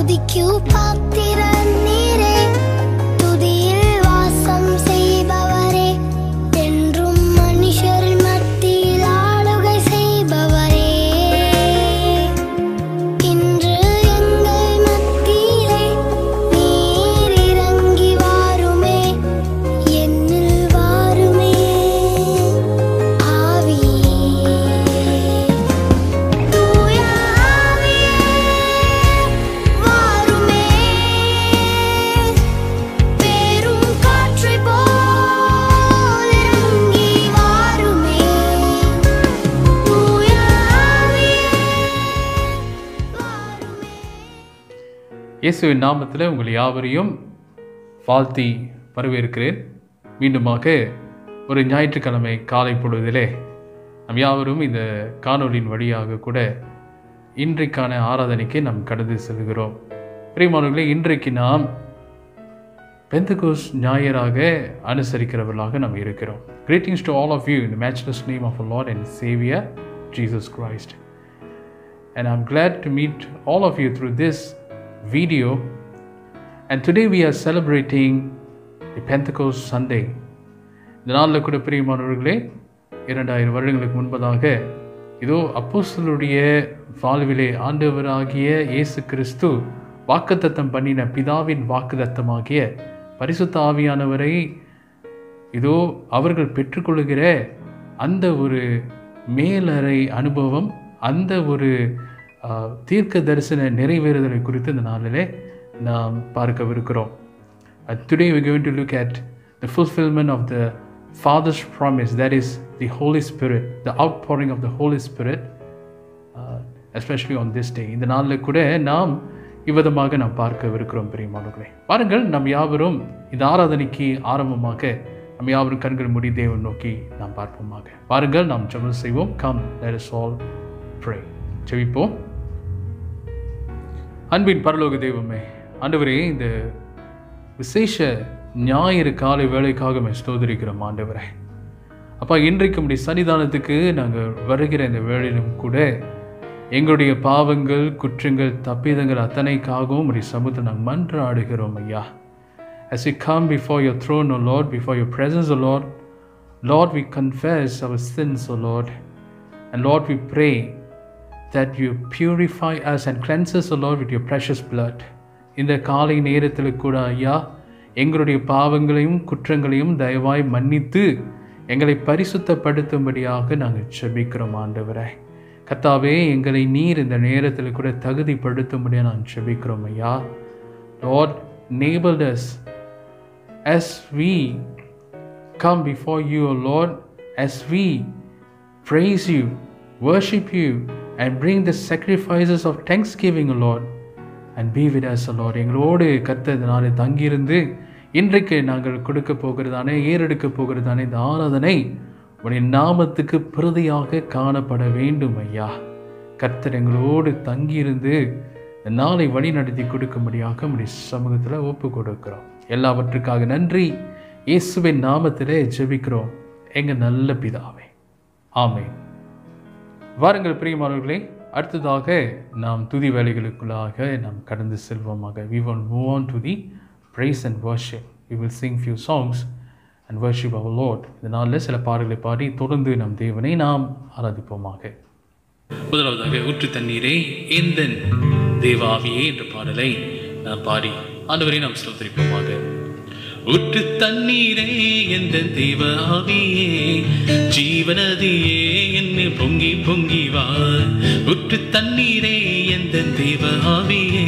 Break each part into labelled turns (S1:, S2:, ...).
S1: துதிக்கு பாத்திரன் நீரே, துதியில் வாசம் செய்பவரே, என்றும் மனுஷர் மத்தியில் ஆளுகை செய்பவரே. இன்று எங்கள் மத்தியிலே நீர் இறங்கி வாருமே, என்னில் வாருமே. ஆவியே, தூய ஆவியே வாருமே, பெரும் காற்றைப் போல் இறங்கி வாருமே. தூய ஆவியே வாருமே.
S2: இயேசுவின் நாமத்தில் உங்கள் யாவரையும் வாழ்த்தி வரவேற்கிறேன். மீண்டுமாக ஒரு ஞாயிற்றுக்கிழமை காலை பொழுதிலே நம் யாவரும் இந்த காணொலியின் வழியாக கூட இன்றைக்கான ஆராதனைக்கு நாம் கடந்து செல்கிறோம். பிரியமானவர்களே, இன்றைக்கு நாம் பெந்தகோஸ்ட் ஞாயிறாக அனுசரிக்கிறவர்களாக நாம் இருக்கிறோம். Greetings to all of you in the matchless name of our Lord and Savior Jesus Christ. And I'm glad to meet all of you through this video. And today we are celebrating the Pentecost Sunday. இந்த நாளில் கூட பிரியமானவர்களே, 2000 வருடங்களுக்கு முன்பதாக இதோ அப்போஸ்தலருடைய வாழ்விலே ஆண்டவராகிய இயேசு கிறிஸ்து வாக்குத்தத்தம் பண்ணின பிதாவின் வாக்குத்தத்தமாகிய பரிசுத்த ஆவியானவரை இதோ அவர்கள் பெற்றுக்கொள்கிற அந்த ஒரு மேலறை அனுபவம், அந்த ஒரு தீர்க்க தரிசன நிறைவேறுதலை குறித்து இந்த நாளிலே நாம் பார்க்கவிருக்கிறோம். Today we're going to look at the fulfillment of the Father's promise, that is the Holy Spirit, the outpouring of the Holy Spirit, especially on this day. இந்த நாளில் கூட நாம் இவ்விதமாக நாம் பார்க்கவிருக்கிறோம். பிரியமானவர்களே, பாருங்கள், நம் யாவரும் இந்த ஆராதனைக்கு ஆரம்பமாக நம் யாவரும் கண்கள் மூடி தேவன் நோக்கி நாம் பார்ப்போமாக. பாருங்கள், நாம் ஜெபம் செய்வோம். Come, let us all pray. ஜெபிப்போம். அன்பின் பரலோக தெய்வமே, ஆண்டவரே, இந்த விசேஷ ஞாயிறு காலை வேலைக்காக ஸ்தோத்திரிக்கிறோம். ஆண்டவரே அப்பா, இன்றைக்கு நம்முடைய சன்னிதானத்துக்கு நாங்கள் வருகிற இந்த வேளையிலும் கூட எங்களுடைய பாவங்கள், குற்றங்கள், தப்பிதங்கள் அத்தனைக்காகவும் உடைய சமூகத்தை நாங்கள் மன்றாடுகிறோம் ஐயா. As we come before your throne, O Lord, before your presence, O Lord, Lord, we confess our sins, O Lord, and Lord, we pray that you purify us and cleanse us, O Lord, with your precious blood. இந்த காலை நேரத்தில் கூட ஐயா, எங்களுடைய பாவங்களையும் குற்றங்களையும் தயவாய் மன்னித்து எங்களை பரிசுத்தப்படுத்தும்படியாக நாங்கள் ஜெபிக்கிறோம். ஆண்டவரே கர்த்தாவே, எங்களை நீர் இந்த நேரத்தில் கூட தகுதிப்படுத்தும்படியாக நாங்கள் ஜெபிக்கிறோம் ஐயா. Lord, enable us as we come before you, O Lord, as we praise you, worship you, and bring the sacrifices of thanksgiving, O Lord, and be with us, O Lord. எங்களோடு கர்த்தர் தங்கியிருந்து இன்றைக்கு நாங்கள் கொடுக்க போகிறதானே, ஏறெடுக்க போகிறதானே இந்த ஆராதனை உடைய நாமத்துக்கு பிரதியாக காணப்பட வேண்டும் ஐயா. கர்த்தர் எங்களோடு தங்கியிருந்து இந்த நாளை வழி நடத்தி கொடுக்கும்படியாக உடைய சமூகத்தில் ஒப்பு கொடுக்கிறோம். எல்லாவற்றுக்காக நன்றி. இயேசுவின் நாமத்திலே ஜெபிக்கிறோம் எங்கள் நல்ல பிதாவே, ஆமென். வாருங்கள் பிரியமானவர்களே, அடுத்ததாக நாம் துதி வேலைகளுக்குள்ளாக நாம் கடந்து செல்வோமாக. We will move on to the praise and worship. We will sing few songs and worship our Lord. இந்த நாளில் சில பாடல்களை பாடி தொடர்ந்து நம் தேவனை நாம் ஆராதிப்போமாக. முதலாவதாக ஊற்று தண்ணீரே எந்தன் தேவாவியே என்ற பாடலை நாம் பாடி ஆண்டவரை நாம் ஸ்தோத்திரிப்போமாக. ஊற்று தண்ணீரே எந்தன் தேவாவியே, ஜீவநதியே என்ன பொங்கி பொங்கி வா. ஊற்று தண்ணீரே எந்தன் தேவாவியே,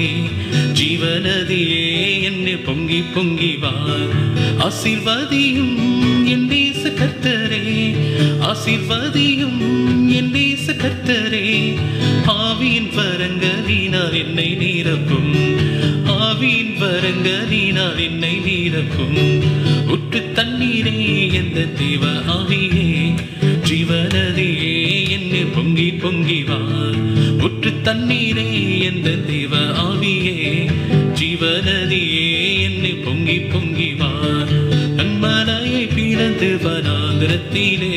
S2: ஜீவநதியே என்ன பொங்கி பொங்கி வா. ஆசீர்வதியும் என் தேச கர்த்தரே, ஆசீர்வதியும் என் தேச கர்த்தரே. ஆவியின் வரங்களினால் என்னை நிரப்பும், ஆவியின் வரங்களினால் என்னை நிரப்பும். ஊற்று தண்ணீரே எந்த தேவ ஆவியே, ஜீவநதியே என்ன பொங்கி பொங்கி வா. ஊற்று தண்ணீரே எந்த தேவ ஆவியே, ஜீவநதியே என்ன பொங்கி பொங்கி வா. கண்மலையை பிளந்து வனாந்திரத்திலே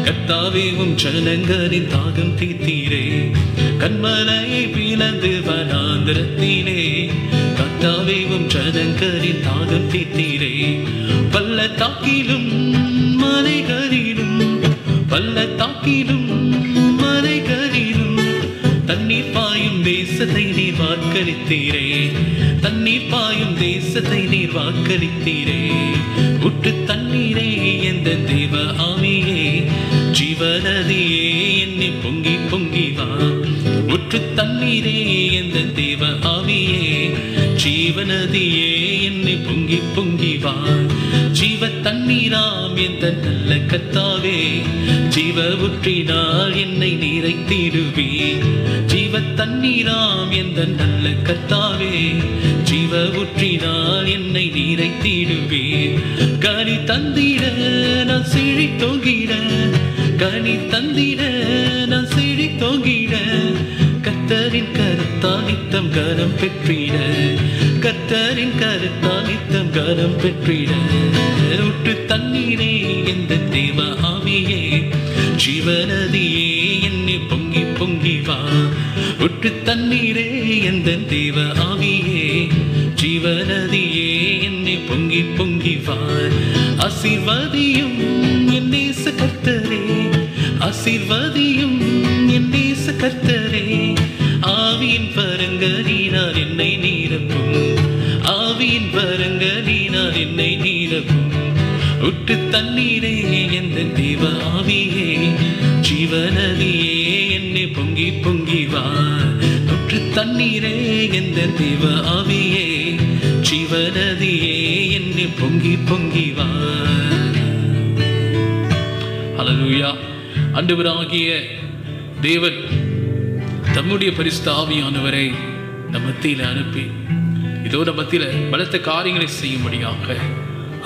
S2: கர்த்தாவே உம் ஜனங்களின் தாகம் தீர்த்தீரே. கண்மலையை
S3: இழந்து வனாந்திரத்திலே கத்தாவேவும் ஜனங்களின் தாகம் தீர்த்தீரே. பள்ளத்தாக்கிலும் மலைகளிலும் பள்ளத்தாக்கிலும் மலைகளிலும் தண்ணீர் பாயும் தேசத்தை நீர் வாக்களித்தீரே. தண்ணீர் பாயும் தேசத்தை நீர் வாக்களித்தீரே. உற்று தண்ணீரே எந்த தேவ ஆவியே, ஜீவநதியே என்னை பொங்கி பொங்கி வா. உற்று தண்ணீரே எந்த தேவ ஆவியே, ஜீவநதியே என்னை பொங்கி பொங்கி வா. ஜீவ தண்ணீராம் எந்த நல்ல கர்த்தாவே, ஜீவ ஊற்றினால் என்னை நிறைத்திடுவே. ஜீவ தண்ணீராம் எந்த நல்ல கர்த்தாவே, ஜீவ ஊற்றினால் என்னை நிறைத்திடுவே. கனி தந்திட நான் செழித்தோங்கிட, கனி தந்திட நான் செழித்தோங்கிட, கர்த்தரின் கருத்தால் நித்தம் கரம் பெற்றிட, கர்த்தரின் கருத்தால் நித்தம் கரம் பெற்றிட. உற்று தண்ணீரே எந்த தேவ ஆவியே, ஜீவநதியே என்னை பொங்கி பொங்கி வா. உற்று தண்ணீரே எந்த தேவ ஆவியே, ஜீவநதியே என்னை பொங்கி பொங்கி வா. ஆசீர்வதியும் என் நேச கர்த்தரே, ஆசீர்வதியும் என் நேச கர்த்தரே. ஆவியின் வரங்களினால் என்னை நீரப்பும், ஆவியின் வரங்களினால் என்னை நீரப்பும். உற்று தண்ணீரே எந்த தேவ ஆவியே, ஜீவநதியே என்னை பொங்கி பொங்கி வா. உற்று தண்ணீரே எந்த தேவ ஆவியே, ஜீவநதியே என்னை பொங்கி பொங்கி வா. ஹல்லேலூயா. ஆண்டவராகிய தேவன் தம்முடைய பரிசுத்த ஆவியானவரை நம் மத்தியில அனுப்பி இதோ நம் மத்தியில பலத்த காரியங்களை செய்யும்படியாக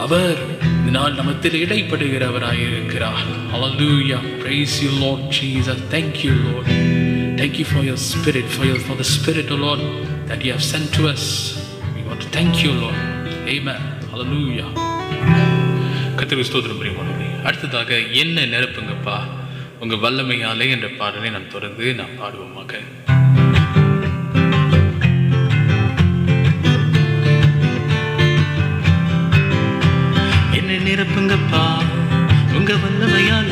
S3: அவர் இதனால் நம் மத்தியில இடைப்படுகிறவராயிருக்கிறார். Hallelujah. Praise you, Lord Jesus. Thank you, Lord. Thank you for your spirit, for the spirit, O Lord, that you have sent to us. We want to thank you, Lord. Amen. Hallelujah. கர்த்தருக்கு ஸ்தோத்திரம் பிரியமானவர்களே. அடுத்ததாக என்ன நிரப்புங்கப்பா உங்க வல்லமையாலே என்ற பாடலை நாம் தொடர்ந்து நாம் பாடுவோமாக. என்னை நிரப்புங்கப்பா உங்க வல்லமையால,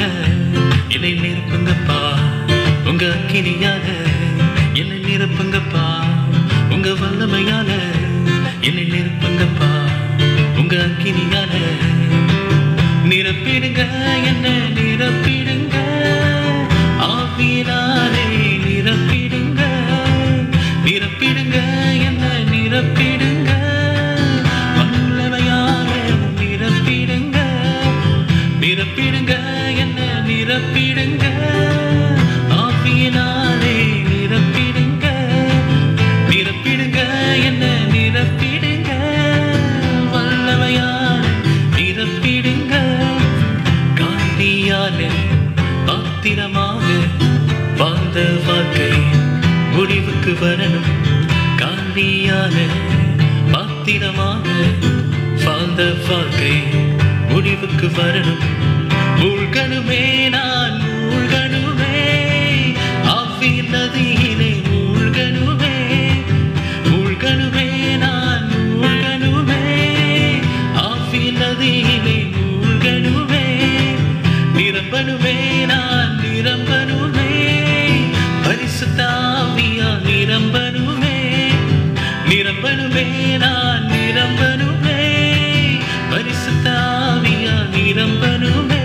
S3: என்னை நிரப்புங்கப்பா உங்க அக்கினியால, என்னை நிரப்புங்கப்பா உங்க வல்லமையால, என்னை நிரப்புங்கப்பா உங்க அக்கினியால. நிரப்பிடுங்க என்ன நிரப்பிடுங்க, ஆவியினாலே நிரப்பிடுங்க, நிரப்பிடுங்க என்ன நிரப்பிடுங்க, வல்லமையாலே நிரப்பிடுங்க, நிரப்பிடுங்க என்ன நிரப்பிடுங்க, ஆவியினாலே நிரப்பிடுங்க, நிரப்பிடுங்க என்ன நிரப்பிடுங்க, வல்லமையாலே நிரப்பிடுங்க. காந்தியாலே பாத்திரமாக வாழ்ந்த வாழ்க்கை முடிவுக்கு வரணும், காந்தியால பாத்திரமாக வாழ்ந்த வாழ்க்கை முடிவுக்கு வரணும். மூழ்கணுமே நான் மூழ்கணுமே, ஆவியின் நதியிலே மூழ்கணுமே, மூழ்கணுமே நான் மூழ்கணுமே, ஆவியின் நதியிலே மூழ்கணுமே, நிரம்பணுமே நான் நிரம்பணுமே, பரிசுத்த ஆவியால் நிரம்பணுமே, நிரம்பணுமே நான் நிரம்பணுமே, பரிசுத்த ஆவியால் நிரம்பணுமே.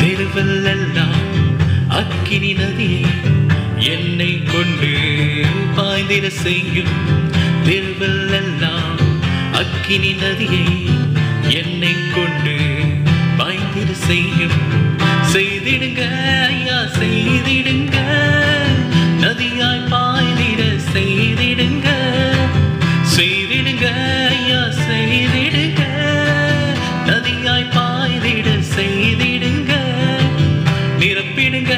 S3: தெருவெல்லாம் அக்கினி நதியை என்னை கொண்டு பாய்ந்திட செய்யும், தெருவெல்லாம் அக்கினி நதியை என்னை கொண்டு பாய்ந்திட செய்யும். செய்திடுங்க ஐயா செய்திடுங்க, நதியாய் பாய்ந்திட செய்திடுங்க, செய்திடுங்க ஐயா செய்திடுங்க, நதியாய் பாய்ந்திட செய்திடுங்க, நிரப்பிடுங்க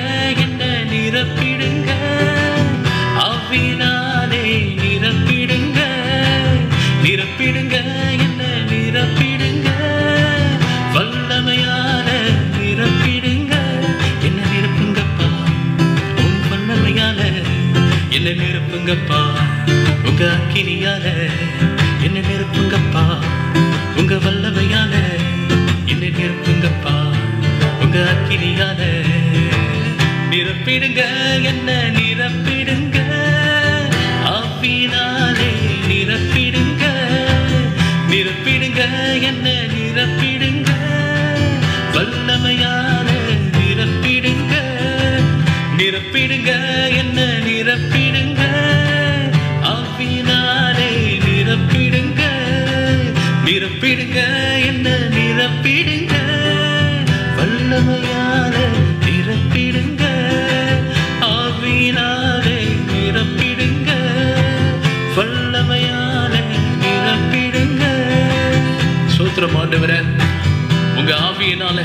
S3: என்ன நிரப்பிடுங்க, ஆவியினாலே நிரப்பிடுங்க, நிரப்பிடுங்க என்ன நிரப்பிடுங்க, வல்லமையால நிரப்பிடுங்க. என்ன நிரப்புங்கப்பா என்ன நிரப்புங்கப்பா உங்க அக்கினியால, என்ன நிரப்புங்கப்பா உங்க வல்லமையால, என்ன நிரப்புங்கப்பா உங்க அக்கினியால. நிரப்பிடுங்க என்ன நிரப்பிடுங்க, ஆவியினாலே நிரப்பிடுங்க. நிரப்பிடுங்க என்ன நிரப்பிடுங்க, வல்லமையால நிரப்பிடுங்க. நிரப்பிடுங்க என்ன நிரப்பிடுங்க, ஆவியினாலே நிரப்பிடுங்க. நிரப்பிடுங்க என்ன நிரப்பிடுங்க, வல்லமையால நிரப்பிடுங்க. ஆவியினாலே நிரப்பிடுங்க, வல்லமையாலே நிரப்பிடுங்க. ஸ்தோத்திரம் ஆண்டவரே, உங்க ஆவியினால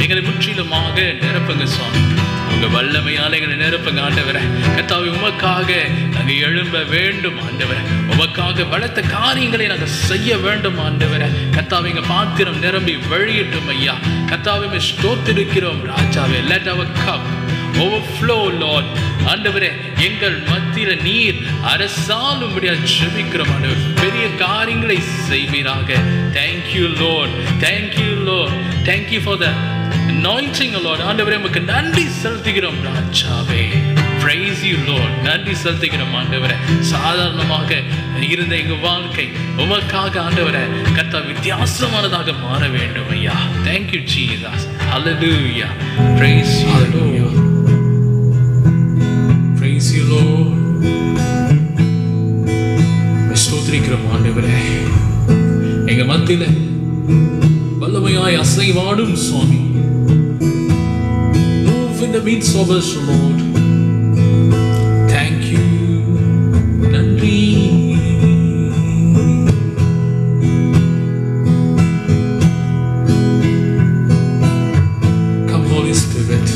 S3: எங்களை முற்றிலுமாக நிரப்புங்க சுவாமி. உங்க வல்லமையால எங்களை நிரப்புங்க ஆண்டவரே. கர்த்தாவே, உமக்காக நாங்கள் எழும்ப வேண்டும் ஆண்டவரே. உமக்காக பலத்த காரியங்களை நாங்கள் செய்ய வேண்டும் ஆண்டவரே. கர்த்தாவே, எங்க பாத்திரம் நிரம்பி வழியட்டும் ஐயா. கர்த்தாவே, ஸ்தோத்திரிக்கிறோம் ராஜாவே. Let our cup overflow Lord. ஆண்டவரே, எங்கள் மத்தியில நீர் அரசாளும்படியா ஜெபிக்கிறோம் ஆண்டவரே. பெரிய காரியங்களை செய்வீராக. Thank you Lord, thank you Lord, thank you for the anointing Lord. ஆண்டவரே, உமக்கு நன்றி செலுத்துகிறோம் ராஜாவே. Praise you Lord, நன்றி செலுத்துகிறோம் ஆண்டவரே. சாதாரணமாக இருந்த எங்க வாழ்க்கை உமக்காக ஆண்டவரே கர்த்தா வித்தியாசமானதாக மாற வேண்டும் ஐயா. Thank you Jesus, hallelujah, praise you Lord, praise you Lord. ஸ்தோத்திரிக்கிறோம் ஆண்டவரே. எங்க மத்தியில வல்லமையாய் அசைவாடும் சுவாமி. Move in the midst of us Lord. Thank you, நன்றி. Come Holy Spirit.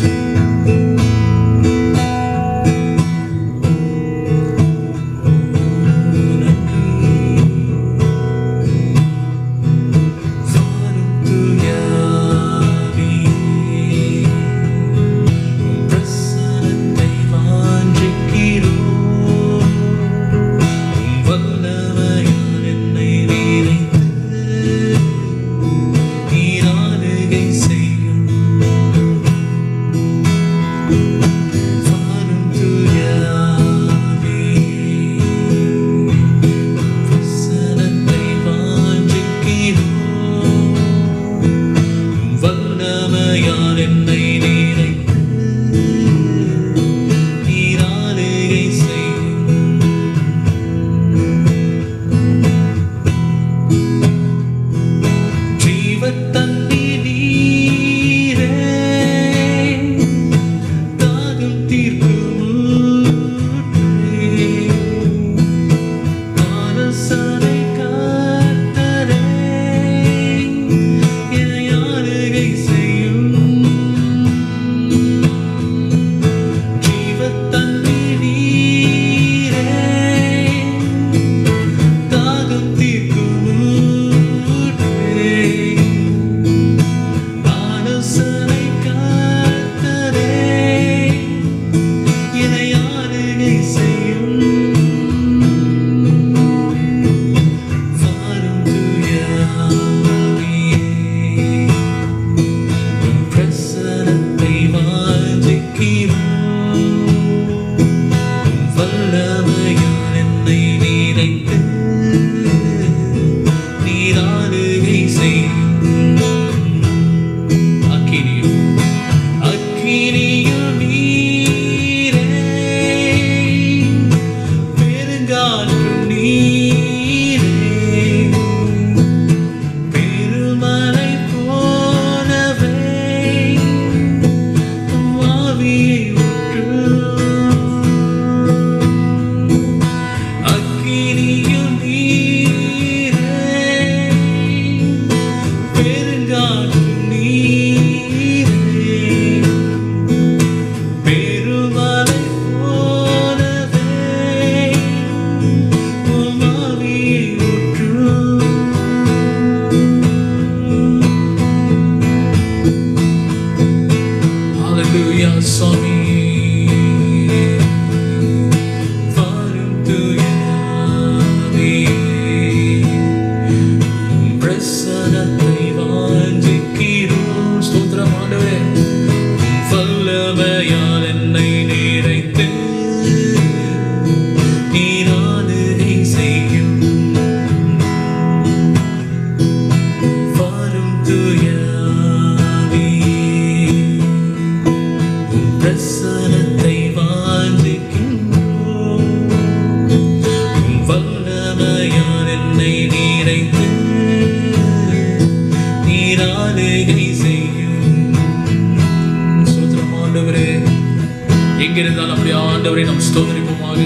S3: ஆண்டவரை நாம் ஸ்தோத்திரிப்போமாக.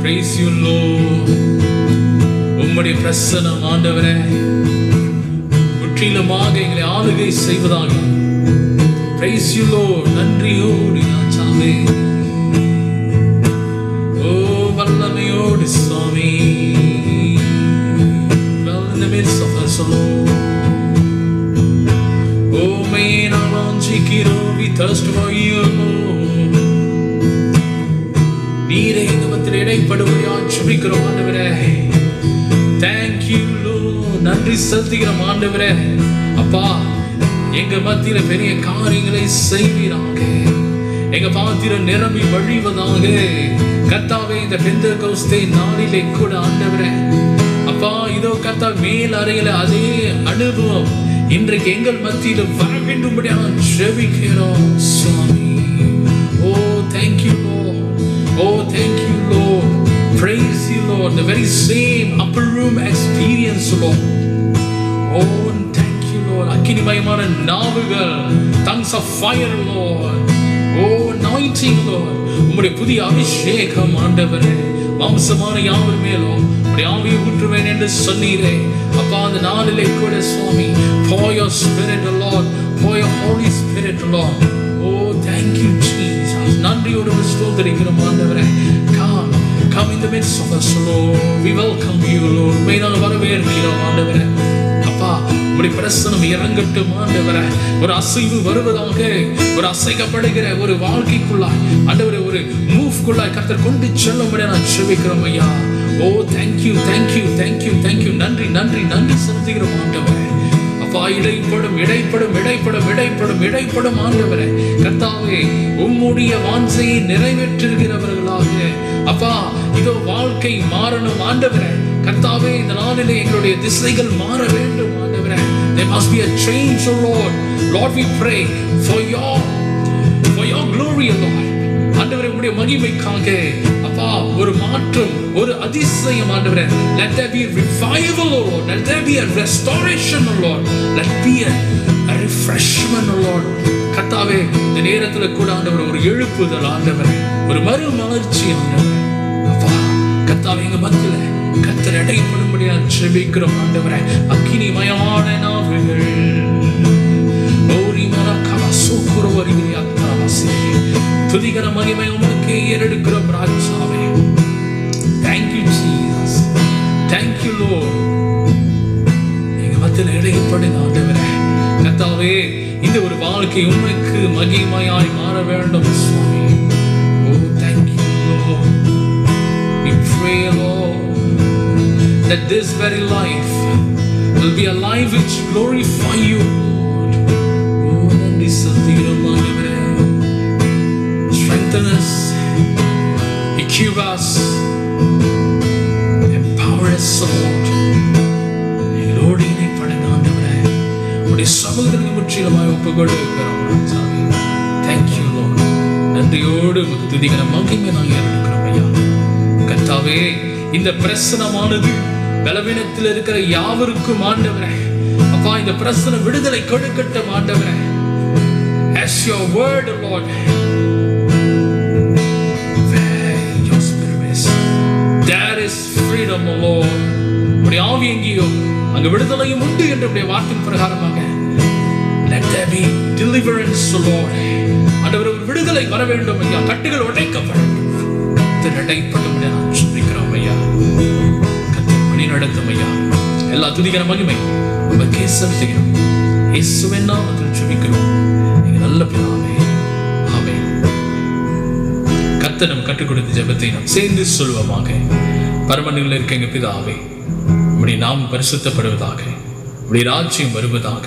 S3: Praise you Lord. உம்முடைய பிரசன்னம் ஆண்டவரே முற்றிலுமாக எங்களை ஆளுகை செய்வதாக. Praise you Lord. நன்றியோடு ராஜாவே, ஓ வல்லமையோடு சுவாமி, well in the midst of us all. Oh man, I want you, we thirst for you Lord. நீரே இந்த மத்தியில் இடைப்படுவதையாய் ஜெபிக்கிறோம் ஆண்டவரே. Thank you Lord. நன்றி செலுத்துகிறோம் ஆண்டவரே. அப்பா, எங்க மத்தியில பெரிய காரியங்களை செய்வீராக. எங்க பாத்திரம் நிரம்பி வழிவதாக. கர்த்தாவே, இந்த பெந்தெகோஸ்தே நாளிலே கூட ஆண்டவரே அப்பா, இதோ கர்த்தா மேல் அறையில அதே அனுபவம் இன்றைக்கு எங்கள் மத்தியில வர வேண்டும்படியாக ஜெபிக்கிறோம் சுவாமி. ஓ thank you Lord. Oh thank you Lord. Praise you Lord. The very same upper room experience Lord. Oh thank you Lord. அக்கினிமயமான நாவுகள், tongues of fire Lord. Oh anointing Lord. உம்முடைய புதிய அபிஷேகம் ஆண்டவரே மாம்சமான யாவர் மேலும் உம்முடைய ஆவியை ஊற்றுவேன் என்று சொன்னீரே அப்பா. அந்த நாளிலே கூட சுவாமி, for your spirit Lord, for your Holy Spirit Lord. Oh thank you Jesus. நன்றியோடு ஸ்தோத்திரிக்கிறோம் ஆண்டவரே. Come in the midst of us Lord. We welcome you Lord. உம்மை நாங்கள் வரவேற்கிறோம் ஆண்டவரே. அப்பா, உம்முடைய பிரசன்னம் இறங்கட்டும் ஆண்டவரே. ஒரு அசைவு வருவதாக, ஒரு அசைக்கப்படுகிற ஒரு வாழ்க்கைக்குள்ளாய் ஆண்டவரே, ஒரு மூவ்க்குள்ளாய் கர்த்தர் கொண்டு செல்லும்படியாக நான் ஜெபிக்கிறோம் ஐயா. ஓ thank you thank you thank you thank you. நன்றி நன்றி நன்றி செலுத்துகிறோம் ஆண்டவரே. அப்பா, இடைப்படும் இடைப்படும் இடைப்படும் இடைப்படும் இடைப்படும் ஆண்டவரே கர்த்தாவே, உம்முடைய வாஞ்சையை நிறைவேற்றுகிறவர்களாக அப்பா, இதோ வாழ்க்கை மாறணும் ஆண்டவரே கர்த்தாவே. இந்த நாளிலே எங்களுடைய திசைகள் மாற வேண்டும் ஆண்டவரே. There must be a change O Lord. Lord we pray for your glory Lord. ஆண்டவரே, உம்முடைய மகிமைக்காக அப்பா ஒரு மாற்றம், ஒரு அதிசயம் ஆண்டவரே. Let there be a revival O Lord. Let there be a restoration O Lord. Let be a refreshment O Lord. கர்த்தாவே, இந்த நேரத்துல கூட ஆண்டவரே ஒரு எழுப்புதல் ஆண்டவரே, ஒரு மறுமலர்ச்சி ஆண்டவரே. அப்பா கர்த்தாவே, எங்க மத்தியில கர்த்தர் இடைப்படும்படியாக ஜெபிக்கிறோம் ஆண்டவரே. அக்கினிமயமான நாவுகள் துதிகர மகிமை உமக்கு ஏறெடுக்கிறோம் ராஜாவே. Thank you Jesus. Thank you Lord. எங்க மத்தியில இடைப்படுங்க ஆண்டவரே கர்த்தாவே. இந்த ஒரு வாழ்க்கை உமக்கு மகிமையாய் மாற வேண்டும் சுவாமி. Oh thank you Lord. We pray Lord that this very life will be a life which glorify you Lord. Oh nandri sathiram ஆண்டவரே. Strengthen us, equip us, empower us Lord. எங்களோடு இணைப்படுங்க ஆண்டவரே. உம்முடைய சமூகத்திற்கு முற்றிலுமாய் ஒப்புக்கொடுக்கிறோம் ராஜாவே. Thank you Lord. நன்றியோடு உமக்கு துதிக்கிற மகிமை நாங்கள் ஏறெடுக்கிறோம் ஐயா கர்த்தாவே. இந்த பிரசனமானது பலவீனத்தில் இருக்கிற யாவருக்கும் ஆண்டவரே அப்பா, இந்த பிரசனம் விடுதலை கொடுக்கட்டும் ஆண்டவரே. As your word Lord, where your spirit is, there is freedom Lord. உம்முடைய ஆவி எங்கேயோ அங்கு விடுதலையும் உண்டு என்ற உம்முடைய வார்த்தையின் பிரகாரமாக let there be deliverance Lord. ஆண்டவரே, ஒரு விடுதலை வர வேண்டும் ஐயா. கட்டுகள் உடைக்கப்படும். கர்த்தர் இடைப்படும் நான் ஜெபிக்கிறோம் ஐயா. கர்த்தர் வழி நடத்தும் ஐயா. எல்லா துதிக்கிற மகிமை உமக்கே செலுத்துகிறோம். இயேசுவின் நாமத்தில் ஜெபிக்கிறோம் எங்கள் நல்ல பிதாவே. ஆமென். கர்த்தர் நமக்கு கற்றுக் கொடுத்த ஜெபத்தை நாம் சேர்ந்து சொல்வோமாக. பரமண்டலத்தில் இருக்க எங்கள் பிதாவே, உம்முடைய நாமம் பரிசுத்தப்படுவதாக, உம்முடைய ராஜ்யம் வருவதாக,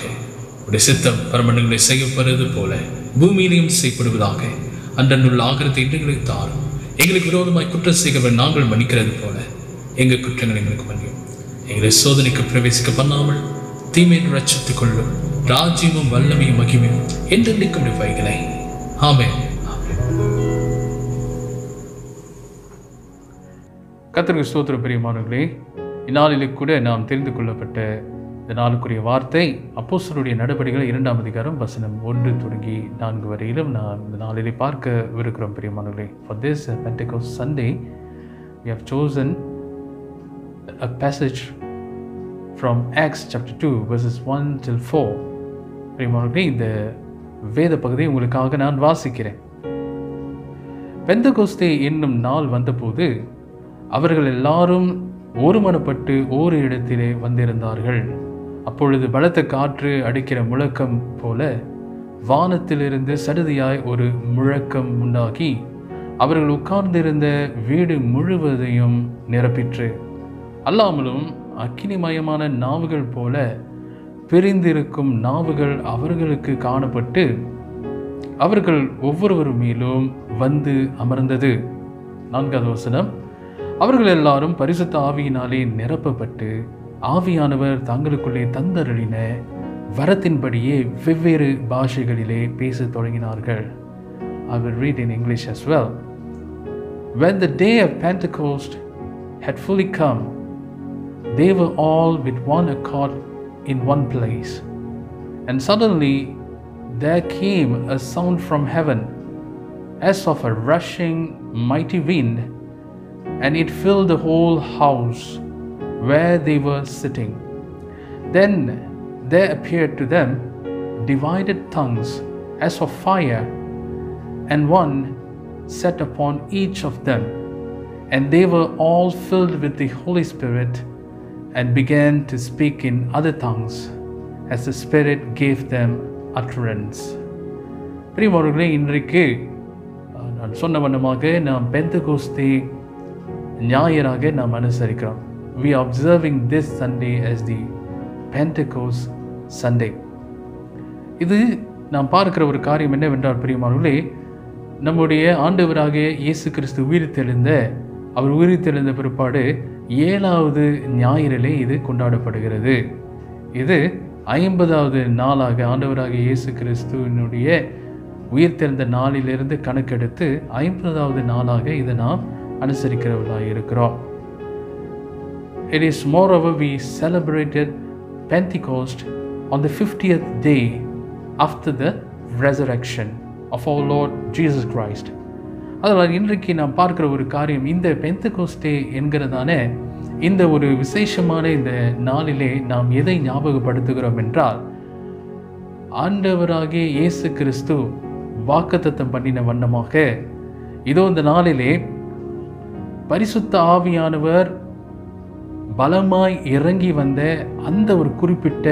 S3: உம்முடைய சித்தம் பரமண்டலங்களில் செய்யப்படுவது போல பூமியிலையும் செய்யப்படுவதாக. அன்றன்றுள்ள ஆகாரத்தை இன்றைகளை தாரும். எங்களுக்கு விரோதமாய் குற்றம் செய்கிறவர் நாங்கள் மன்னிக்கிறது போல எங்கள் குற்றங்கள் எங்களுக்கு மன்னியும். எங்களை சோதனைக்கு பிரவேசிக்க பண்ணாமல் தீமையை ரட்சித்துக் கொள்ளும். ராஜ்யமும் வல்லமையும் மகிமையும் என்றென்றைக்கும் வைகளை. ஆமென்.
S2: கர்த்தருக்கு ஸ்தோத்திரம். பிரியமானவர்களே, இந்நாளிலே கூட நாம் தெரிந்து கொள்ளப்பட்ட இந்த நாளுக்குரிய வார்த்தை அப்போஸ்தலருடைய நடபடிகள் 2ஆம் அதிகாரம் வசனம் 1 தொடங்கி 4 வரையிலும் நான் இந்த நாளிலே பார்க்கவிருக்கிறோம் பிரியமானவர்களே. For this Pentecost Sunday we have chosen a passage from Acts chapter 2 verses 1 till 4. பிரியமானவர்களே, இந்த வேத பகுதியை உங்களுக்காக நான் வாசிக்கிறேன். பெந்தகோஸ்தே என்னும் நாள் வந்தபோது அவர்கள் எல்லாரும் ஒருமனப்பட்டு ஓர் இடத்திலே வந்திருந்தார்கள். அப்பொழுது பலத்த காற்று அடிக்கிற முழக்கம் போல வானத்திலிருந்து சடுதியாய் ஒரு முழக்கம் உண்டாகி அவர்கள் உட்கார்ந்திருந்த வீடு முழுவதையும் நிரப்பிற்று. அல்லாமலும் அக்கினிமயமான நாவுகள் போல பிரிந்திருக்கும் நாவுகள் அவர்களுக்கு காணப்பட்டு அவர்கள் ஒவ்வொருவர் மேலும் வந்து அமர்ந்தது. 4வது வசனம். அவர்கள் எல்லாரும் பரிசுத்த ஆவியினாலே நிரப்பப்பட்டு ஆவியானவர் தங்களுக்குள்ளே தந்தருளின வரத்தின்படியே வெவ்வேறு பாஷைகளிலே பேசத் தொடங்கினார்கள். I will read in English as well. When the day of Pentecost had fully come, they were all with one accord in one place. And suddenly there came a sound from heaven, as of a rushing mighty wind, and it filled the whole house where they were sitting. Then there appeared to them divided tongues as of fire, and one sat upon each of them. And they were all filled with the Holy Spirit and began to speak in other tongues as the Spirit gave them utterance. பிரியமானவர்களே, இன்றைக்கு நான் சொன்ன வண்ணமாக நாம் பெந்தகோஸ்தே ஞாயிறாக நாம் அனுசரிக்கிறோம். We are observing this Sunday as the Pentecost Sunday. இது நாம் பார்க்கிற ஒரு காரியம் என்னவென்றால் பிரியமானவர்களே, நம்முடைய ஆண்டவராகிய இயேசு கிறிஸ்து அவர் உயிர்த்தெழுந்த பிற்பாடு 7வது ஞாயிறிலே இது கொண்டாடப்படுகிறது. இது 50வது நாளாக ஆண்டவராகிய இயேசு கிறிஸ்துவினுடைய உயிர்த்தெழுந்த நாளிலிருந்து கணக்கெடுத்து 50வது நாளாக இதை நாம் அனுசரிக்கிறவர்களாக இருக்கிறோம். It is moreover we celebrated Pentecost on the 50th day after the resurrection of our Lord Jesus Christ. அதனால் இன்றைக்கு நாம் பார்க்கிற ஒரு காரியம், இந்த பெந்தகோஸ்தே என்கிறதான இந்த ஒரு விசேஷமான இந்த நாளிலே நாம் எதை ஞாபகப்படுத்துகிறோம் என்றால், ஆண்டவராகிய இயேசு கிறிஸ்து வாக்குத்தத்தம் பண்ணின வண்ணமாக இதோ இந்த நாளிலே பரிசுத்த ஆவியானவர் பலமாய் இறங்கி வந்த அந்த ஒரு குறிப்பிட்ட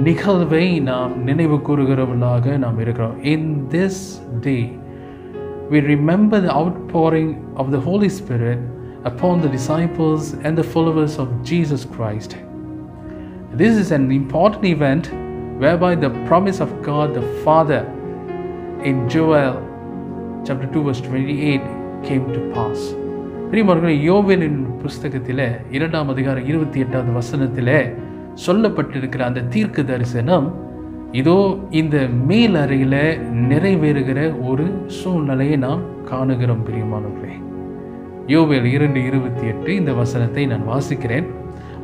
S2: நிகழ்வை நாம் நினைவு கூறுகிறவர்களாக நாம் இருக்கிறோம். In this day we remember the outpouring of the Holy Spirit upon the disciples and the followers of Jesus Christ. This is an important event whereby the promise of God the Father in Joel chapter 2 verse 28 came to pass. பிரியமானவர்களே, யோவேலின் புஸ்தகத்தில் 2ஆம் அதிகாரம் 28வது வசனத்தில் சொல்லப்பட்டிருக்கிற அந்த தீர்க்க தரிசனம் இதோ இந்த மேல் அறையில் நிறைவேறுகிற ஒரு சூழ்நிலையை நாம் காணுகிறோம். பிரியமானவர்களே, யோவேல் 2:28 இந்த வசனத்தை நான் வாசிக்கிறேன்.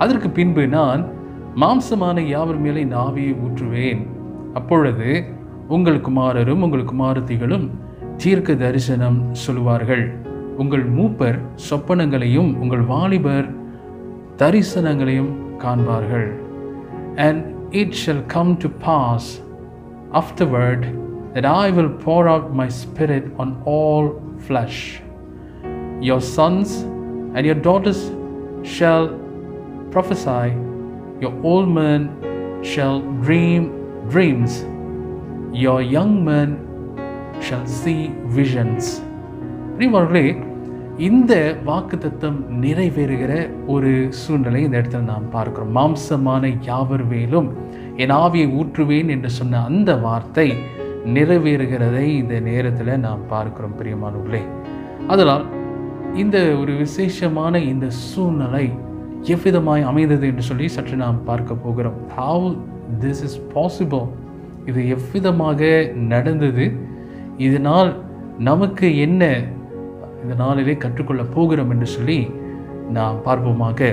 S2: அதற்கு பின்பு நான் மாம்சமான யாவர் மேலே என் ஆவியை ஊற்றுவேன். அப்பொழுது உங்கள் குமாரரும் உங்கள் குமாரத்திகளும் தீர்க்க தரிசனம் சொல்லுவார்கள். உங்கள் மூப்பர் சொப்பனங்களையும் உங்கள் வாலிபர் தரிசனங்களையும் காண்பார்கள். And it shall come to pass afterward that I will pour out my spirit on all flesh. Your sons and your daughters shall prophesy. Your old men shall dream dreams. Your young men shall see visions. பிரியமானவர்களே, இந்த வாக்குத்தத்தம் நிறைவேறுகிற ஒரு சூழ்நிலை இந்த இடத்துல நாம் பார்க்கிறோம். மாம்சமான யாவர் மேலும் என் ஆவியை ஊற்றுவேன் என்று சொன்ன அந்த வார்த்தை நிறைவேறுகிறதை இந்த நேரத்தில் நாம் பார்க்கிறோம். பிரியமானவர்களே, அதனால் இந்த ஒரு விசேஷமான இந்த சூழ்நிலை எவ்விதமாய் அமைந்தது என்று சொல்லி சற்று நாம் பார்க்க போகிறோம். How this is possible, இது எவ்விதமாக நடந்தது, இதனால் நமக்கு என்ன இந்த நாளிலே கற்றுக்கொள்ள போகிறோம் என்று சொல்லி நாம் பார்ப்போமாக.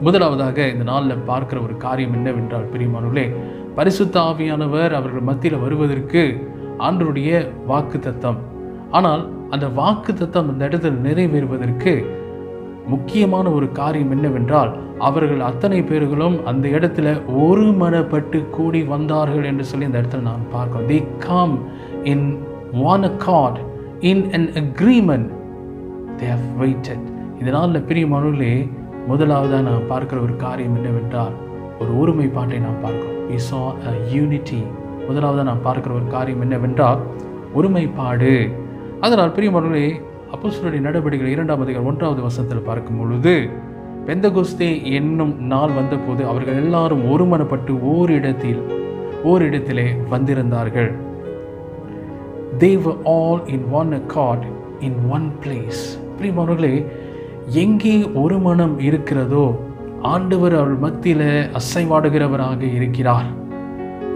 S2: முதலாவதாக இந்த நாளில் பார்க்கிற ஒரு காரியம் என்னவென்றால் பிரியமானவர்களே, பரிசுத்த ஆவியானவர் அவர்கள் மத்தியில் வருவதற்கு ஆண்டவருடைய வாக்குத்தத்தம். ஆனால் அந்த வாக்குத்தத்தம் அந்த இடத்தில் நிறைவேறுவதற்கு முக்கியமான ஒரு காரியம் என்னவென்றால், அவர்கள் அத்தனை பேர்களும் அந்த இடத்துல ஒருமனப்பட்டு கூடி வந்தார்கள் என்று சொல்லி அந்த இடத்துல நான் பார்க்கிறோம். They come in one accord, in an agreement. They have waited. இதனால் பிரியமானவர்களே, முதலாவதாக நாம் பார்க்கிற ஒரு காரியம் என்னவென்றால் ஒரு ஒருமைப்பாட்டை நாம் பார்க்கிறோம். We saw a unity. முதலாவதாக நாம் பார்க்கிற ஒரு காரியம் என்னவென்றால் ஒருமைப்பாடு. அதனால் பிரியமானவர்களே, அப்போஸ்தலருடைய நடவடிக்கைகள் 2ஆம் அதிகாரம் 1வது வசனத்தில் பார்க்கும் பொழுது, பெந்தகோஸ்தே என்னும் நாள் வந்தபோது அவர்கள் எல்லாரும் ஒருமனப்பட்டு ஓரிடத்திலே வந்திருந்தார்கள். They were all in one accord, in one place. பிரியமானவர்களே, எங்கே ஒரு மனம் இருக்கிறதோ ஆண்டவர் அவர்கள் மத்தியில் அசைவாடுகிறவராக இருக்கிறார்.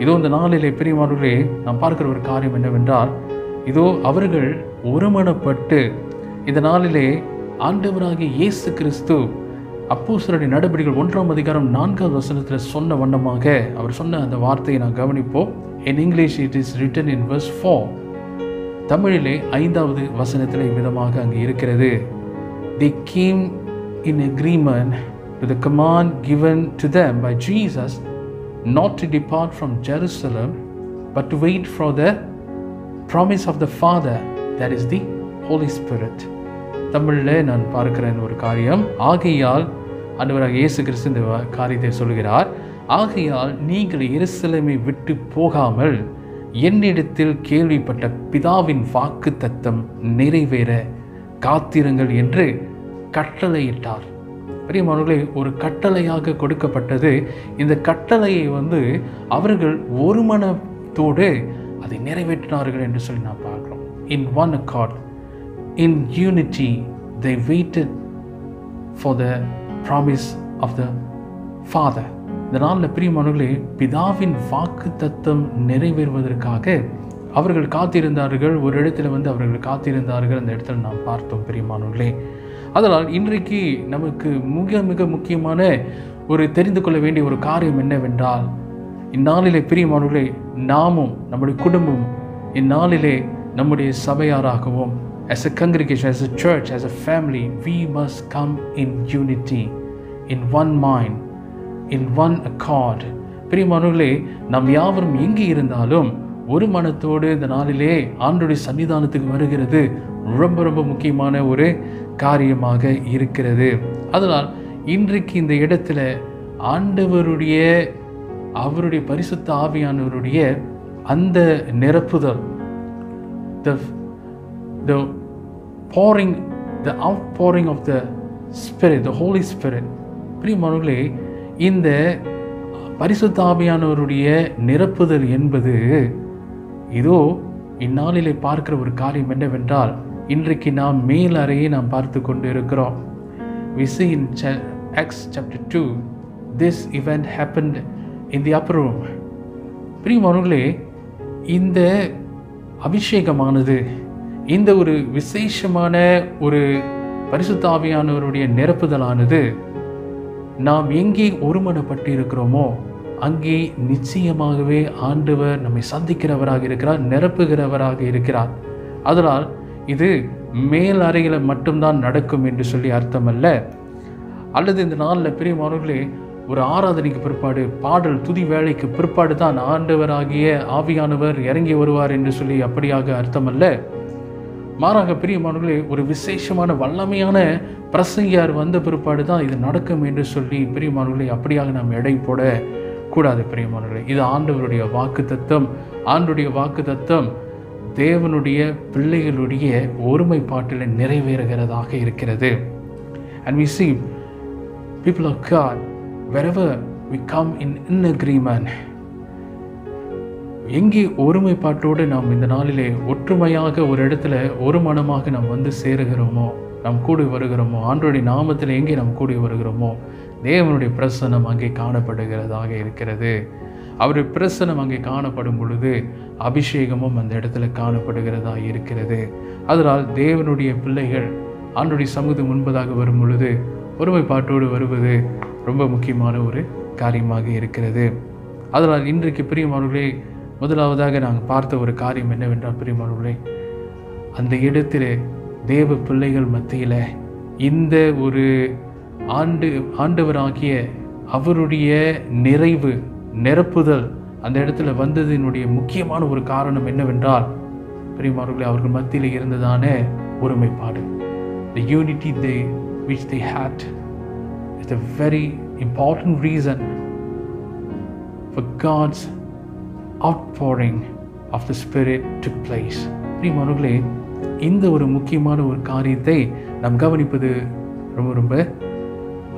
S2: இதோ இந்த நாளிலே பிரியமானவர்களே, நாம் பார்க்கிற ஒரு காரியம் என்னவென்றால், இதோ அவர்கள் ஒருமனப்பட்டு இந்த நாளிலே ஆண்டவராகிய இயேசு கிறிஸ்து அப்போஸ்தலருடைய நடவடிக்கைகள் 1ஆம் அதிகாரம் 4வது வசனத்தில் சொன்ன வண்ணமாக அவர் சொன்ன அந்த வார்த்தையை நான் கவனிப்போம். In English it is written in verse 4. தமிழிலே 5வது வசனத்தில் இவ்விதமாக அங்கே இருக்கிறது. They came in agreement to the command given to them by Jesus not to depart from Jerusalem but to wait for the promise of the Father, that is the Holy Spirit. தமிழில் நான் பார்க்கிறேன் ஒரு காரியம். ஆகையால் ஆண்டவராக இயேசு கிறிஸ்து இந்த காரியத்தை சொல்கிறார். ஆகையால் நீங்கள் எருசலேமை விட்டு போகாமல் என்னிடத்தில் கேள்விப்பட்ட பிதாவின் வாக்குத்தத்தம் நிறைவேற காத்திருங்கள் என்று கட்டளையிட்டார். பிரியமானவர்களே, ஒரு கட்டளையாக கொடுக்கப்பட்டது. இந்த கட்டளையை அவர்கள் ஒரு மனத்தோடு அதை நிறைவேற்றினார்கள் என்று சொல்லி நான் பார்க்கிறோம். In one accord, in unity, they waited for the promise of the Father. இந்த நாளில் பிரியமானவர்களே, பிதாவின் வாக்குத்தத்தம் நிறைவேறுவதற்காக அவர்கள் காத்திருந்தார்கள். ஒரு இடத்துல அவர்கள் காத்திருந்தார்கள். அந்த இடத்துல நாம் பார்த்தோம் பிரியமானவர்களே. அதனால் இன்றைக்கு நமக்கு மிக மிக முக்கியமான ஒரு தெரிந்து கொள்ள வேண்டிய ஒரு காரியம் என்னவென்றால், இந்நாளிலே பிரியமானவர்களே, நாமும் நம்முடைய குடும்பம் இந்நாளிலே நம்முடைய சபையாராகவும் as a congregation, as a church, as a family, we must come in unity, in one mind, in one accord. பிரியமானவர்களே, நாம் யாவரும் எங்கே இருந்தாலும் ஒரு மனத்தோடு இந்த நாளிலே ஆண்டவருடைய சன்னிதானத்துக்கு வருகிறது ரொம்ப ரொம்ப முக்கியமான ஒரு காரியமாக இருக்கிறது. அதனால் இன்றைக்கு இந்த இடத்துல அவருடைய பரிசுத்த ஆவியானவருடைய அந்த நிரப்புதல், the outpouring of the Spirit, the Holy Spirit. பிரியமானவர்களே, இந்த பரிசுத்த ஆவியானவருடைய நிரப்புதல் என்பது இதோ இந்நாளிலே பார்க்கிற ஒரு காரியம் என்னவென்றால், இன்றைக்கு நாம் மேல் அறையை நாம் பார்த்து கொண்டு இருக்கிறோம். We see in Acts chapter 2, this event happened in the upper room. பிரியமானவர்களே, இந்த அபிஷேகமானது, இந்த ஒரு விசேஷமான ஒரு பரிசுத்த ஆவியானவருடைய நிரப்புதலானது நாம் எங்கே ஒருமனப்பட்டு இருக்கிறோமோ அங்கே நிச்சயமாகவே ஆண்டவர் நம்மை சந்திக்கிறவராக இருக்கிறார், நிரப்புகிறவராக இருக்கிறார். அதனால் இது மேல் அறையில் மட்டும்தான் நடக்கும் என்று சொல்லி அர்த்தமல்ல. அல்லது இந்த நாளில் பிரியமானவர்களே, ஒரு ஆராதனைக்கு பிற்பாடு, பாடல் துதி வேலைக்கு பிற்பாடு தான் ஆண்டவராகிய ஆவியானவர் இறங்கி வருவார் என்று சொல்லி அப்படியாக அர்த்தமல்ல. மாறாக பிரியமானவர்களே, ஒரு விசேஷமான வல்லமையான பிரசங்கியார் வந்த பிற்பாடு தான் இது நடக்கும் என்று சொல்லி பிரியமானவர்களே அப்படியாக நாம் எடை போட கூடாது. பிரியமானவர்களே, இது ஆண்டவருடைய வாக்குத்தத்தம். ஆண்டவருடைய வாக்குத்தத்தம் தேவனுடைய பிள்ளைகளுடைய ஒருமைப்பாட்டில் நிறைவேறுகிறதாக இருக்கிறது. And we see people of God, wherever we come in agreement, எங்கே ஒருமைப்பாட்டோடு நாம் இந்த நாளிலே ஒற்றுமையாக ஒரு இடத்துல ஒரு மனமாக நாம் சேருகிறோமோ, நாம் கூடி வருகிறோமோ, ஆண்டவருடைய நாமத்தில் எங்கே நாம் கூடி வருகிறோமோ, தேவனுடைய பிரசன்னம் அங்கே காணப்படுகிறதாக இருக்கிறது. அவருடைய பிரசன்னம் அங்கே காணப்படும் பொழுது அபிஷேகமும் அந்த இடத்துல காணப்படுகிறதா இருக்கிறது. அதனால் தேவனுடைய பிள்ளைகள் ஆண்டவருடைய சமூகத்துக்கு முன்பதாக வரும் பொழுது ஒருமைப்பாட்டோடு வருவது ரொம்ப முக்கியமான ஒரு காரியமாக இருக்கிறது. அதனால் இன்றைக்கு பிரியமானவர்களே, முதலாவதாக நாங்கள் பார்த்த ஒரு காரியம் என்னவென்றால் பிரியமானவர்களே, அந்த இடத்தில் தேவ பிள்ளைகள் மத்தியில் இந்த ஒரு ஆண்டவராகிய அவருடைய நிறைவு நிரப்புதல் அந்த இடத்துல வந்ததினுடைய முக்கியமான ஒரு காரணம் என்னவென்றால் பிரியமானவர்களே, அவர்கள் மத்தியில் இருந்ததான ஒருமைப்பாடு. The unity which they had is the very important reason for God's outpouring of the Spirit took place. பிரியமானவர்களே, இந்த ஒரு முக்கியமான ஒரு காரியத்தை நாம் கவனிப்பது ரொம்ப ரொம்ப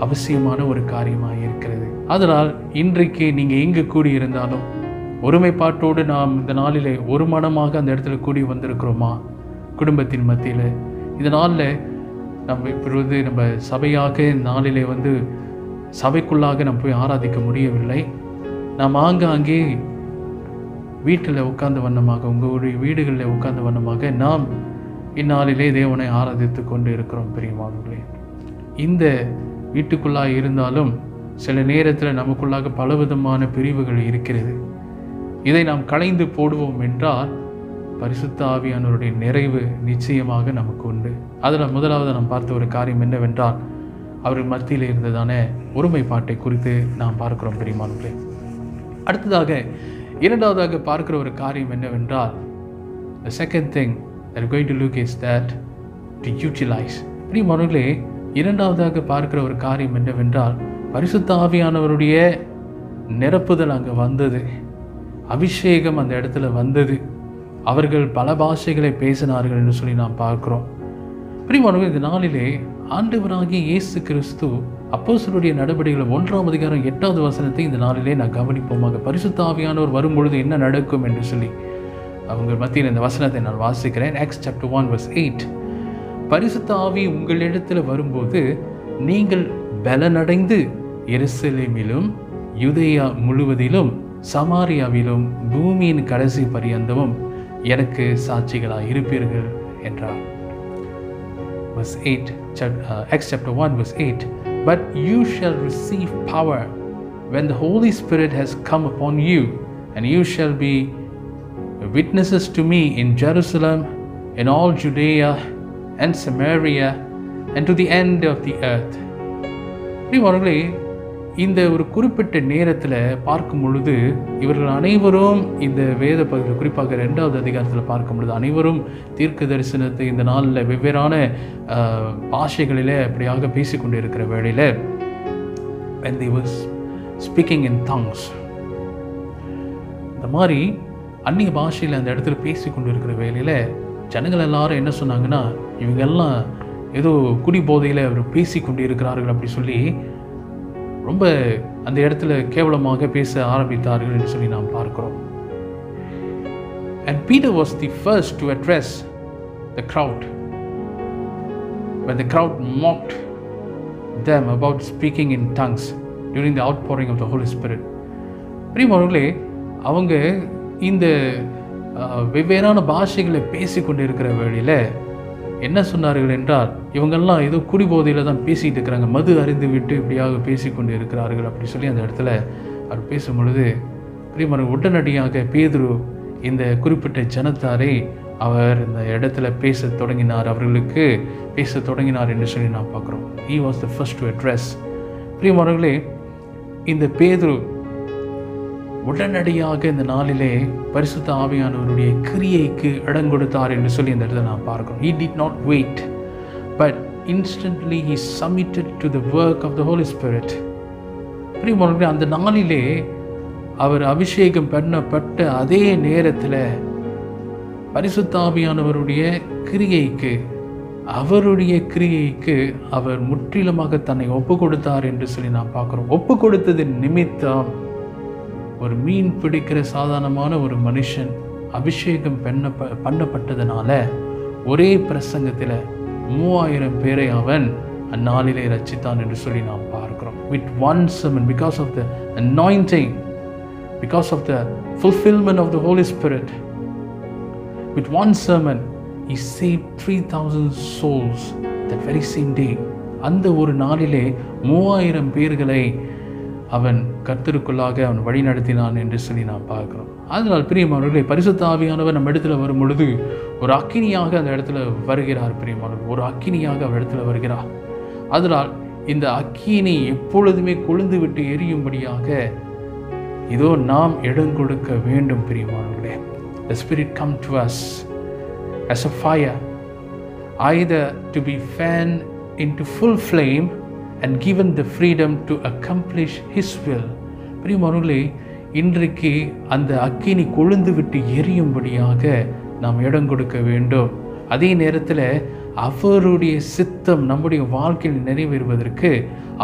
S2: அவசியமான ஒரு காரியமாக இருக்கிறது. அதனால் இன்றைக்கு நீங்கள் எங்கே கூடியிருந்தாலும் ஒருமைப்பாட்டோடு நாம் இந்த நாளில் ஒரு மனமாக அந்த இடத்துல கூடி வந்திருக்கிறோமா? குடும்பத்தின் மத்தியில் இந்த நாளில் நம்ம இப்பொழுது நம்ம சபையாக இந்த நாளிலே சபைக்குள்ளாக நம்ம போய் ஆராதிக்க முடியவில்லை. நாம் ஆங்காங்கே வீட்டில் உட்கார்ந்த வண்ணமாக, உங்களுடைய வீடுகளில் உட்கார்ந்த வண்ணமாக நாம் இந்நாளிலே தேவனை ஆராதித்து கொண்டு இருக்கிறோம். பிரியமானவர்களே, இந்த வீட்டுக்குள்ளாக இருந்தாலும் சில நேரத்தில் நமக்குள்ளாக பலவிதமான பிரிவுகள் இருக்கிறது. இதை நாம் களைந்து போடுவோம் என்றால் பரிசுத்த ஆவியானவருடைய நிறைவு நிச்சயமாக நமக்கு உண்டு. அதில் முதலாவது நாம் பார்த்த ஒரு காரியம் என்னவென்றால் அவர்கள் மத்தியில் இருந்ததான ஒருமைப்பாட்டை குறித்து நாம் பார்க்கிறோம். பிரியமானவர்களே, அடுத்ததாக இரண்டாவதாக பார்க்கிற ஒரு காரியம் என்னவென்றால் the second thing that we're going to look is that to utilize. பிரியமானவர்களே, இரண்டாவதாக பார்க்கிற ஒரு காரியம் என்னவென்றால் பரிசுத்த ஆவியானவருடைய நிரப்புதல் அங்கே வந்தது, அபிஷேகம் அந்த இடத்துல வந்தது, அவர்கள் பல பாஷைகளை பேசினார்கள் என்று சொல்லி நாம் பார்க்கிறோம். பிரியமானவர்களே, இந்த நாளிலே ஆண்டவராகிய இயேசு கிறிஸ்து அப்போஸ்தலருடைய நடபடிகள் 1ஆம் அதிகாரம் 8வது வசனத்தை இந்த நாளிலே நான் கவனிப்போமாக. பரிசுத்த ஆவியானவர் வரும்பொழுது என்ன நடக்கும் என்று சொல்லி அவங்க மத்தியில் இந்த வசனத்தை நான் வாசிக்கிறேன். Acts chapter 1 verse 8. பரிசுத்த ஆவி உங்களிடத்தில் வரும்போது நீங்கள் பலனடைந்து எருசலேமிலும் யூதேயா முழுவதிலும் சமாரியாவிலும் பூமியின் கடைசி பரியந்தமும் எனக்கு சாட்சிகளாக இருப்பீர்கள் என்றார். Verse 8, Acts chapter 1 verse 8. But you shall receive power when the Holy Spirit has come upon you, and you shall be witnesses to me in Jerusalem, in all Judea and Samaria, and to the end of the earth. பிரியமானவர்களே, இந்த ஒரு குறிப்பிட்ட நேரத்தில் பார்க்கும் பொழுது இவர்கள் அனைவரும் இந்த வேத பகுதியில், குறிப்பாக 2வது அதிகாரத்தில் பார்க்கும் பொழுது அனைவரும் தீர்க்க தரிசனத்தை இந்த நாளில் வெவ்வேறான பாஷைகளில் அப்படியாக பேசிக்கொண்டு இருக்கிற வேளையில் when they was speaking in tongues, இந்த மாதிரி அந்நிய பாஷையில் அந்த இடத்துல பேசிக்கொண்டு இருக்கிற வேளையில் ஜனங்கள் எல்லாரும் என்ன சொன்னாங்கன்னா, இவங்கெல்லாம் ஏதோ குடி போதையில் அவர் பேசிக்கொண்டு இருக்கிறார்கள் அப்படி சொல்லி ரொம்ப அந்த இடத்துல கேவலமாக பேச ஆரம்பித்தார்கள் என்று சொல்லி நாம் பார்க்கிறோம். And Peter was the first to address the crowd when the crowd mocked them about speaking in tongues during the outpouring of the Holy Spirit. பிரியமானவர்களே, அவங்க இந்த வெவ்வேறான பாஷைகளை பேசிக்கொண்டு இருக்கிற வேளையில் என்ன சொன்னார்கள் என்றால், இவங்கெல்லாம் ஏதோ குடிபோதையில் தான் பேசிகிட்டு இருக்கிறாங்க, மது அறிந்து விட்டு இப்படியாக பேசிக்கொண்டு இருக்கிறார்கள் அப்படி சொல்லி அந்த இடத்துல அவர் பேசும் பொழுது பிரியமானவர்கள் உடனடியாக பேதுரு இந்த குறிப்பிட்ட ஜனத்தாரை அவர் இந்த இடத்துல பேச தொடங்கினார், அவர்களுக்கு பேச தொடங்கினார் என்று சொல்லி நான் பார்க்குறோம். He was the first to address. பிரியமானவர்களே, இந்த பேதுரு உடனடியாக இந்த நாளிலே பரிசுத்த ஆவியானவருடைய கிரியைக்கு இடம் கொடுத்தார் என்று சொல்லி இந்த இடத்துல நான் பார்க்கிறோம். He did not wait, but instantly he submitted to the work of the Holy Spirit. பிரியமானவர்களே, அந்த நாளிலே அவர் அபிஷேகம் பண்ணப்பட்ட அதே நேரத்தில் பரிசுத்த ஆவியானவருடைய கிரியைக்கு, அவருடைய கிரியைக்கு அவர் முற்றிலுமாக தன்னை ஒப்பு கொடுத்தார் என்று சொல்லி நான் பார்க்கிறோம். ஒப்பு கொடுத்ததின் நிமித்தம் ஒரு மீன் பிடிக்கிற சாதாரணமான ஒரு மனுஷன் அபிஷேகம் பண்ணப்பட்டதுனால ஒரே பிரசங்கத்தில் 3000 பேரை அவன் அந்நாளிலே ரட்சித்தான் என்று சொல்லி நாம் பார்க்கிறோம். With one sermon, because of the anointing, because of the fulfillment of the Holy Spirit, with one sermon he saved 3000 souls that very same day. அந்த ஒரு நாளிலே 3000 பேர்களை அவன் கர்த்தருக்குள்ளாக அவன் வழி நடத்தினான் என்று சொல்லி நாம் பார்க்கிறோம். அதனால் பிரியமானவர்களே, பரிசுத்த ஆவியானவர் நம்ம இடத்துல வரும் பொழுது ஒரு அக்கினியாக அந்த இடத்துல வருகிறார். பிரியமானவர், ஒரு அக்கினியாக அவர் இடத்துல வருகிறார். அதனால் இந்த அக்கினி எப்பொழுதுமே கொழுந்து விட்டு எரியும்படியாக இதோ நாம் இடம் கொடுக்க வேண்டும். பிரியமானவர்களே, the spirit come to us as a fire, either to be fanned into full flame and given the freedom to accomplish his will. பிரியமானவர்களே, இன்றைக்கு அந்த அக்கினி கொழுந்து விட்டு எரியும்படியாக நாம் இடம் கொடுக்க வேண்டும். அதே நேரத்தில் அவருடைய சித்தம் நம்முடைய வாழ்க்கையில் நிறைவேறுவதற்கு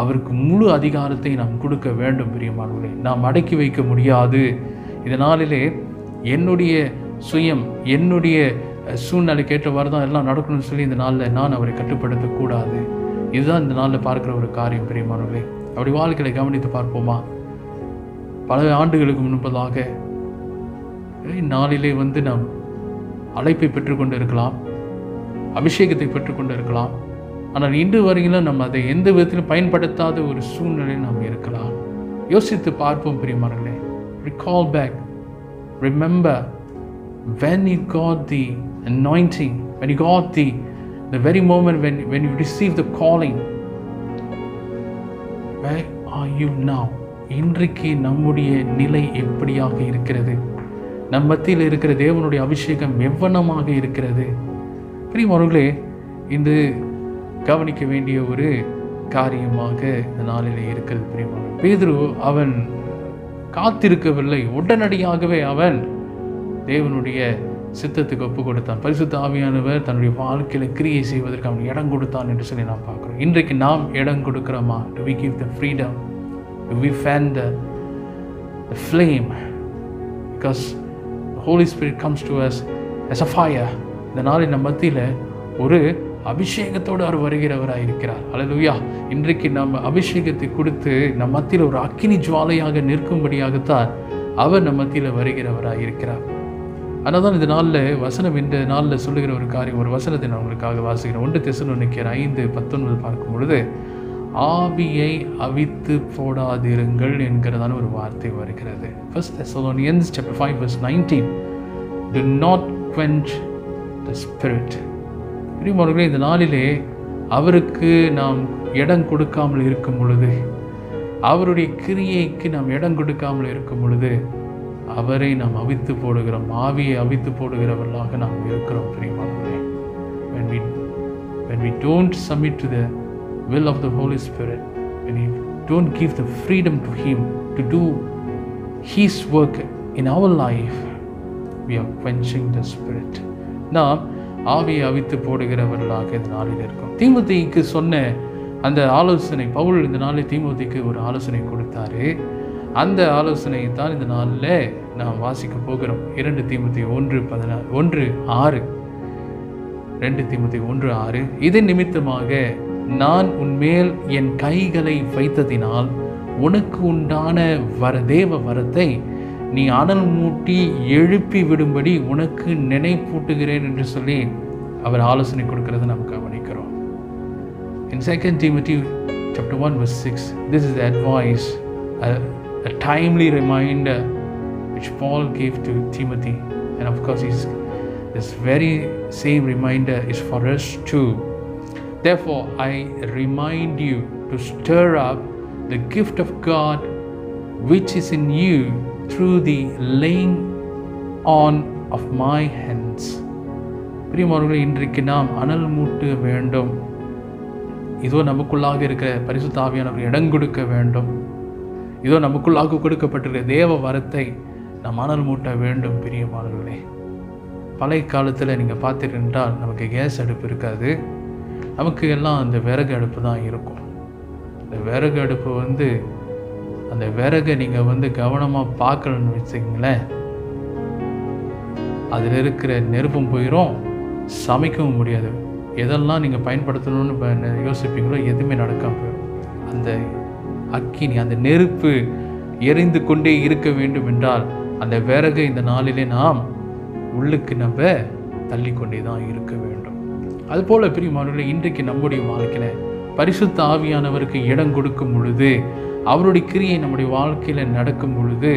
S2: அவருக்கு முழு அதிகாரத்தை நாம் கொடுக்க வேண்டும். பிரியமானவர்களே, நாம் அடக்கி வைக்க முடியாது. இதனாலே என்னுடைய சுயம், என்னுடைய சூழ்நிலைக்கு ஏற்றவாறு தான் எல்லாம் நடக்கணும்னு சொல்லி இந்த நாளில் நான் அவரை கட்டுப்படுத்தக்கூடாது. இதுதான் இந்த நாளில் பார்க்குற ஒரு காரியம். பிரியமானவர்களே, அப்படி வாழ்க்கையை கவனித்து பார்ப்போமா? பல ஆண்டுகளுக்கு முன்பதாக நாளிலே நாம் அழைப்பை பெற்றுக்கொண்டு இருக்கலாம், அபிஷேகத்தை பெற்றுக்கொண்டு இருக்கலாம். ஆனால் இன்று வரையிலும் நம்ம அதை எந்த விதத்திலும் பயன்படுத்தாத ஒரு சூழ்நிலையில் நாம் இருக்கலாம். யோசித்து பார்ப்போம் பிரியமானவர்களே. Recall back, remember when you got the anointing, when you got the very moment when you received the calling. Where are you now? இன்றைக்கு நம்முடைய நிலை எப்படியாக இருக்கிறது? நம் மத்தியில் இருக்கிற தேவனுடைய அபிஷேகம் எவ்வளமாக இருக்கிறது? பிரியமானவர்களே, இந்த கவனிக்க வேண்டிய ஒரு காரியமாக இந்த நாளிலே இருக்கிறது. பிரியமானவர்களே, பேதுரு அவன் காத்திருக்கவில்லை, உடனடியாகவே அவன் தேவனுடைய சித்தத்துக்கு ஒப்பு கொடுத்தான். பரிசுத்த ஆவியானவர் தன்னுடைய வாழ்க்கையில் கிரியை செய்வதற்கு அவன் இடம் கொடுத்தான் என்று சொல்லி நாம் பார்க்கிறோம். இன்றைக்கு நாம் இடம் கொடுக்கிறோமா? Do we give the freedom? Do we fan the flame? Because the Holy Spirit comes to us as a fire. இந்த நாளில் நம் மத்தியில் ஒரு அபிஷேகத்தோடு அவர் வருகிறவராக இருக்கிறார். அல்லேலூயா. இன்றைக்கு நம்ம அபிஷேகத்தை கொடுத்து நம் மத்தியில் ஒரு அக்கினி ஜுவாலையாக நிற்கும்படியாகத்தான் அவர் நம் மத்தியில் வருகிறவராக இருக்கிறார். அதனால தான் இந்த நாளில் வசனம் இந்த நாளில் சொல்லுகிற ஒரு காரியம், ஒரு வசனத்தை நான் உங்களுக்காக வாசிக்கிறேன். 1 தெசலோனிக்கேயர் 5:19 பார்க்கும் பொழுது, ஆவியை அவித்து போடாதிருங்கள் என்கிறதான ஒரு வார்த்தை வருகிறது. 1 Thessalonians chapter 5:19, do not quench the spirit. பிரியமானவர்களே, இந்த நாளிலே அவருக்கு நாம் இடம் கொடுக்காமல் இருக்கும் பொழுது, அவருடைய கிரியைக்கு நாம் இடம் கொடுக்காமல் இருக்கும் பொழுது அவரை நாம் அவித்து போடுகிறோம், ஆவியை அவித்து போடுகிறவர்களாக நாம் இருக்கிறோம். பிரியமானவர்களே, when we don't submit to the will of the Holy Spirit, when we don't give the freedom to Him to do His work in our life, we are quenching the Spirit. நாம் ஆவியை அவித்து போடுகிறவர்களாக இந்த நாளில் இருக்கோம். தீமோத்தேயுக்கு சொன்ன அந்த ஆலோசனை, பவுல் இந்த நாளில் தீமோத்தேயுக்கு ஒரு ஆலோசனை கொடுத்தாரு. அந்த ஆலோசனையை தான் இந்த நாளில் நாம் வாசிக்க போகிறோம். 2 தீமோத்தேயு 1:6. 2 தீமோத்தேயு 1:6, இதன் நிமித்தமாக நான் உன்மேல் என் கைகளை வைத்ததினால் உனக்கு உண்டான தேவ வரத்தை நீ அனல் மூட்டி எழுப்பி விடும்படி உனக்கு நினைப்பூட்டுகிறேன் என்று சொல்லி அவர் ஆலோசனை கொடுக்கிறத நாம் கவனிக்கிறோம். In 2 Timothy chapter 1:6, this is the advice, a timely reminder which Paul gave to Timothy, and of course this very same reminder is for us too. Therefore I remind you to stir up the gift of God which is in you through the laying on of my hands. பிரியமானவர்களே, இன்றைக்கு நாம் அனல் மூட்ட வேண்டும். இதோ நமக்குள்ளாக இருக்கிற பரிசுத்த ஆவியானவர் இடம் கொடுக்க வேண்டும். இதோ நமக்குள்ளாக கொடுக்கப்பட்டிருக்கிற தேவ வரத்தை நாம் அனல் மூட்ட வேண்டும். பிரியமானவர்களே, பழைய காலத்தில் நீங்கள் பார்த்துக்கிட்டால் நமக்கு கேஸ் அடுப்பு இருக்காது, நமக்கு எல்லாம் அந்த விறகு அடுப்பு தான் இருக்கும். இந்த விறகு அடுப்பு அந்த விறகை நீங்கள் கவனமாக பார்க்கலன்னு வச்சுங்களேன், அதில் இருக்கிற நெருப்பும் போயிடும், சமைக்கவும் முடியாது. எதெல்லாம் நீங்கள் பயன்படுத்தணும்னு யோசிப்பீங்களோ எதுவுமே நடக்காமல் போயிடும். அந்த அக்கினி, அந்த நெருப்பு எரிந்து கொண்டே இருக்க வேண்டும் என்றால் அந்த விறகை இந்த நாளிலே நாம் உள்ளுக்கு நம்ம தள்ளிக்கொண்டே தான் இருக்க வேண்டும். அதுபோல் பிரியமானவர்களே, இன்றைக்கு நம்முடைய வாழ்க்கையில் பரிசுத்த ஆவியானவருக்கு இடம் கொடுக்கும் பொழுது அவருடைய கிரியை நம்முடைய வாழ்க்கையில் நடக்கும் பொழுது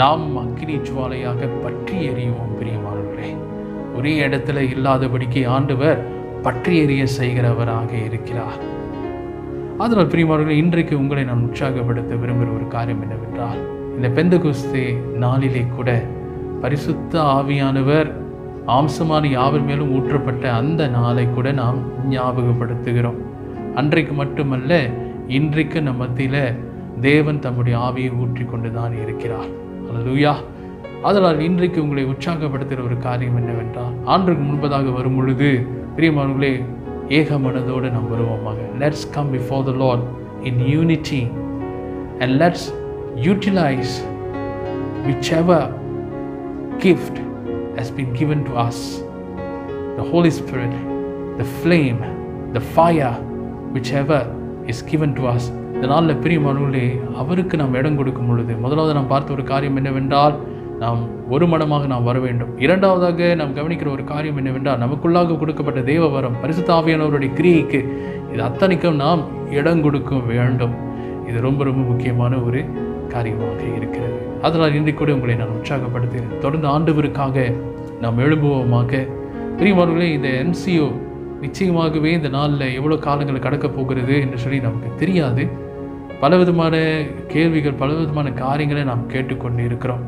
S2: நாம் அக்கினி ஜுவாலையாக பற்றி எறியுவோம். பிரியமானவர்களே, ஒரே இடத்துல இல்லாதபடிக்கு ஆண்டவர் பற்றி எறிய செய்கிறவராக இருக்கிறார். அதனால் பிரியமானவர்களே, இன்றைக்கு உங்களை நான் உற்சாகப்படுத்த விரும்புகிற ஒரு காரியம் என்னவென்றால், இந்த பெந்தெகோஸ்தே நாளிலே கூட பரிசுத்த ஆவியானவர் மாம்சமான யாவர் மேலும் ஊற்றப்பட்ட அந்த நாளை கூட நாம் ஞாபகப்படுத்துகிறோம். அன்றைக்கு மட்டுமல்ல, இன்றைக்கு நம் மத்தியில் தேவன் தம்முடைய ஆவியை ஊற்றி கொண்டு தான் இருக்கிறார். அல்லேலூயா. அதனால் இன்றைக்கு உங்களை உற்சாகப்படுத்துகிற ஒரு காரியம் என்னவென்றால், ஆண்டுக்கு முன்பதாக வரும் பொழுது பிரியமானவர்களே, ஏக மனதோடு நாம் வருவோமாக. Let's come before the Lord in unity and let's utilize whichever gift has been given to us, the Holy Spirit, the flame, the fire, whichever is given to us. இதனால் பிரியமானவர்களே, அவருக்கு நாம் இடம் கொடுக்கும் பொழுது முதலாவது நாம் பார்த்த ஒரு காரியம் என்னவென்றால், நாம் ஒரு மனமாக நாம் வர வேண்டும். இரண்டாவதாக நாம் கவனிக்கிற ஒரு காரியம் என்னவென்றால், நமக்குள்ளாக கொடுக்கப்பட்ட தேவ வரம் பரிசுத்த ஆவியானவருடைய கிரியைக்கு இது அத்தனைக்கும் நாம் இடம் கொடுக்க வேண்டும். இது ரொம்ப ரொம்ப முக்கியமான ஒரு காரியமாக இருக்கிறது. அதனால் இன்றைக்கு கூட உங்களை நான் உற்சாகப்படுத்துகிறேன். தொடர்ந்து ஆண்டவருக்காக நாம் எழும்புவோமாக. பிரியமானவர்களே, இந்த MCO நிச்சயமாகவே இந்த நாளில் எவ்வளோ காலங்கள் கடக்க போகிறது என்று சொல்லி நமக்கு தெரியாது. பலவிதமான கேள்விகள், பலவிதமான காரியங்களை நாம் கேட்டுக்கொண்டு இருக்கிறோம்.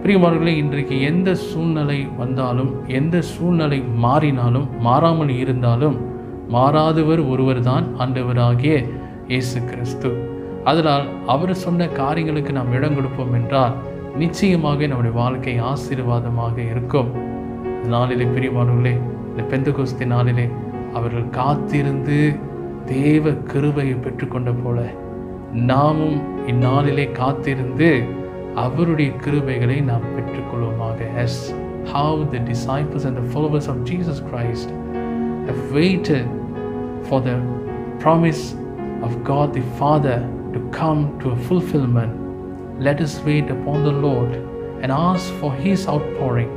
S2: பிரியமானவர்களே, இன்றைக்கு எந்த சூழ்நிலை வந்தாலும், எந்த சூழ்நிலை மாறினாலும், மாறாமல் இருந்தாலும் மாறாதவர் ஒருவர் தான் ஆண்டவராகிய இயேசு கிறிஸ்து. அதனால் அவர் சொன்ன காரியங்களுக்கு நாம் இடம் கொடுப்போம் என்றால் நிச்சயமாக நம்முடைய வாழ்க்கை ஆசீர்வாதமாக இருக்கும். நாளிலே பிரியமானவர்களே, இந்த பெந்தெகோஸ்தே நாளிலே அவர்கள் காத்திருந்து தேவ கிருபையை பெற்றுக்கொண்ட போல நாமும் இந்நாளிலே காத்திருந்து அவருடைய கிருபைகளை நாம் பெற்றுக்கொள்வோமாக. As how the disciples and the followers of Jesus Christ have waited for the promise of God the Father to come to a fulfillment, let us wait upon the Lord and ask for His outpouring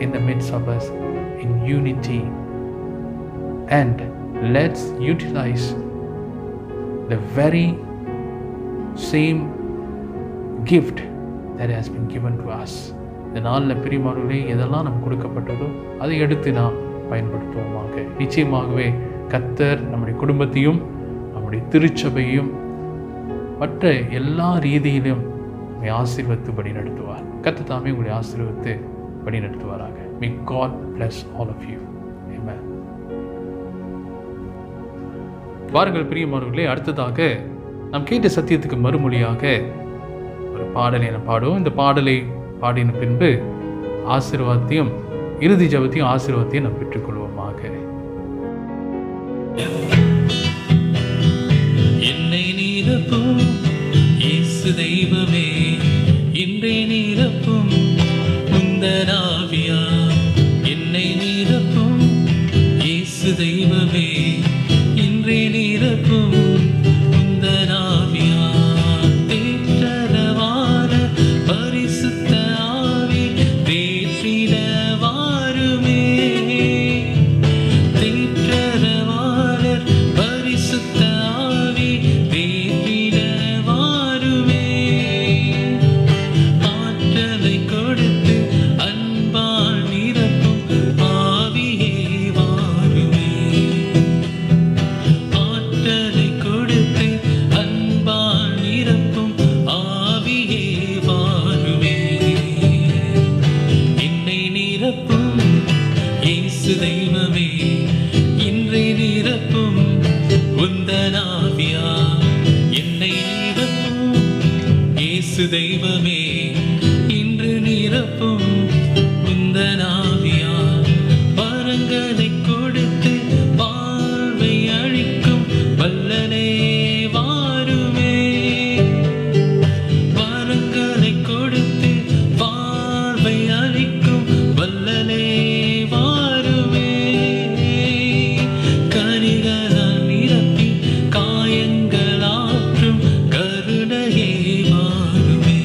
S2: in the midst of us in unity. And let's utilize the very same gift that has been given to us. இந்த நாளில் பிரியமானவர்களே, எதெல்லாம் நமக்கு கொடுக்கப்பட்டதோ அதை எடுத்து நாம் பயன்படுத்துவோமாக. நிச்சயமாகவே கர்த்தர் நம்முடைய குடும்பத்தையும் நம்முடைய திருச்சபையும் மற்ற எல்லா ரீதியிலும் உங்களை ஆசீர்வதித்து வழி நடத்துவார். கர்த்தர் தாமே உங்களை ஆசீர்வதித்து வழி நடத்துவாராக. May God bless all of you. Amen. வாருங்கள் பிரியமானவர்களே, அடுத்ததாக நாம் கேட்ட சத்தியத்துக்கு மறுமொழியாக ஒரு பாடலை நாம் பாடுவோம். இந்த பாடலை பாடின பின்பு ஆசீர்வாதத்தையும் இறுதி ஜெபத்தையும் ஆசீர்வாதத்தையும் நாம் பெற்றுக்கொள்வோமாக.
S3: என்னை நீரப்பும் இயேசு தெய்வமே, இன்றை நீரப்பும் உந்தன் ஆவியா. என்னை நீரப்பும் இயேசு தெய்வமே, இன்றை நீரப்பும் உந்தன் ஆவியா. தேற்றரவான பரிசுத்த ஆவி தேற்றிட வாருமே. தேற்றரவான பரிசுத்த ஆவி தேற்றிட வாருமே. ஆற்றலை கொடுத்து அன்பால் நிரப்பும் ஆவியே வாருமே. ஆற்றலை கொடுத்து அன்பால் நிரப்பும் ஆவியே வாருமே. என்னை நிரப்பும் இயேசு தெய்வமே, இன்றை நிரப்பும் உந்தன் ஆவியா. என்னை நிரப்பும் இயேசு தெய்வமே, இன்று நிரப்பும் உந்தன் ஆவியா. வரங்களை கொடுத்து வாழ்வை அழிக்கும் வல்லனே வாருமே. வரங்களை கொடுத்து வாழ்வை அழிக்கும் வல்லனே வாருமே. கனிகளால் நிரப்பி காயங்களாற்றும் கருணையே வாருமே.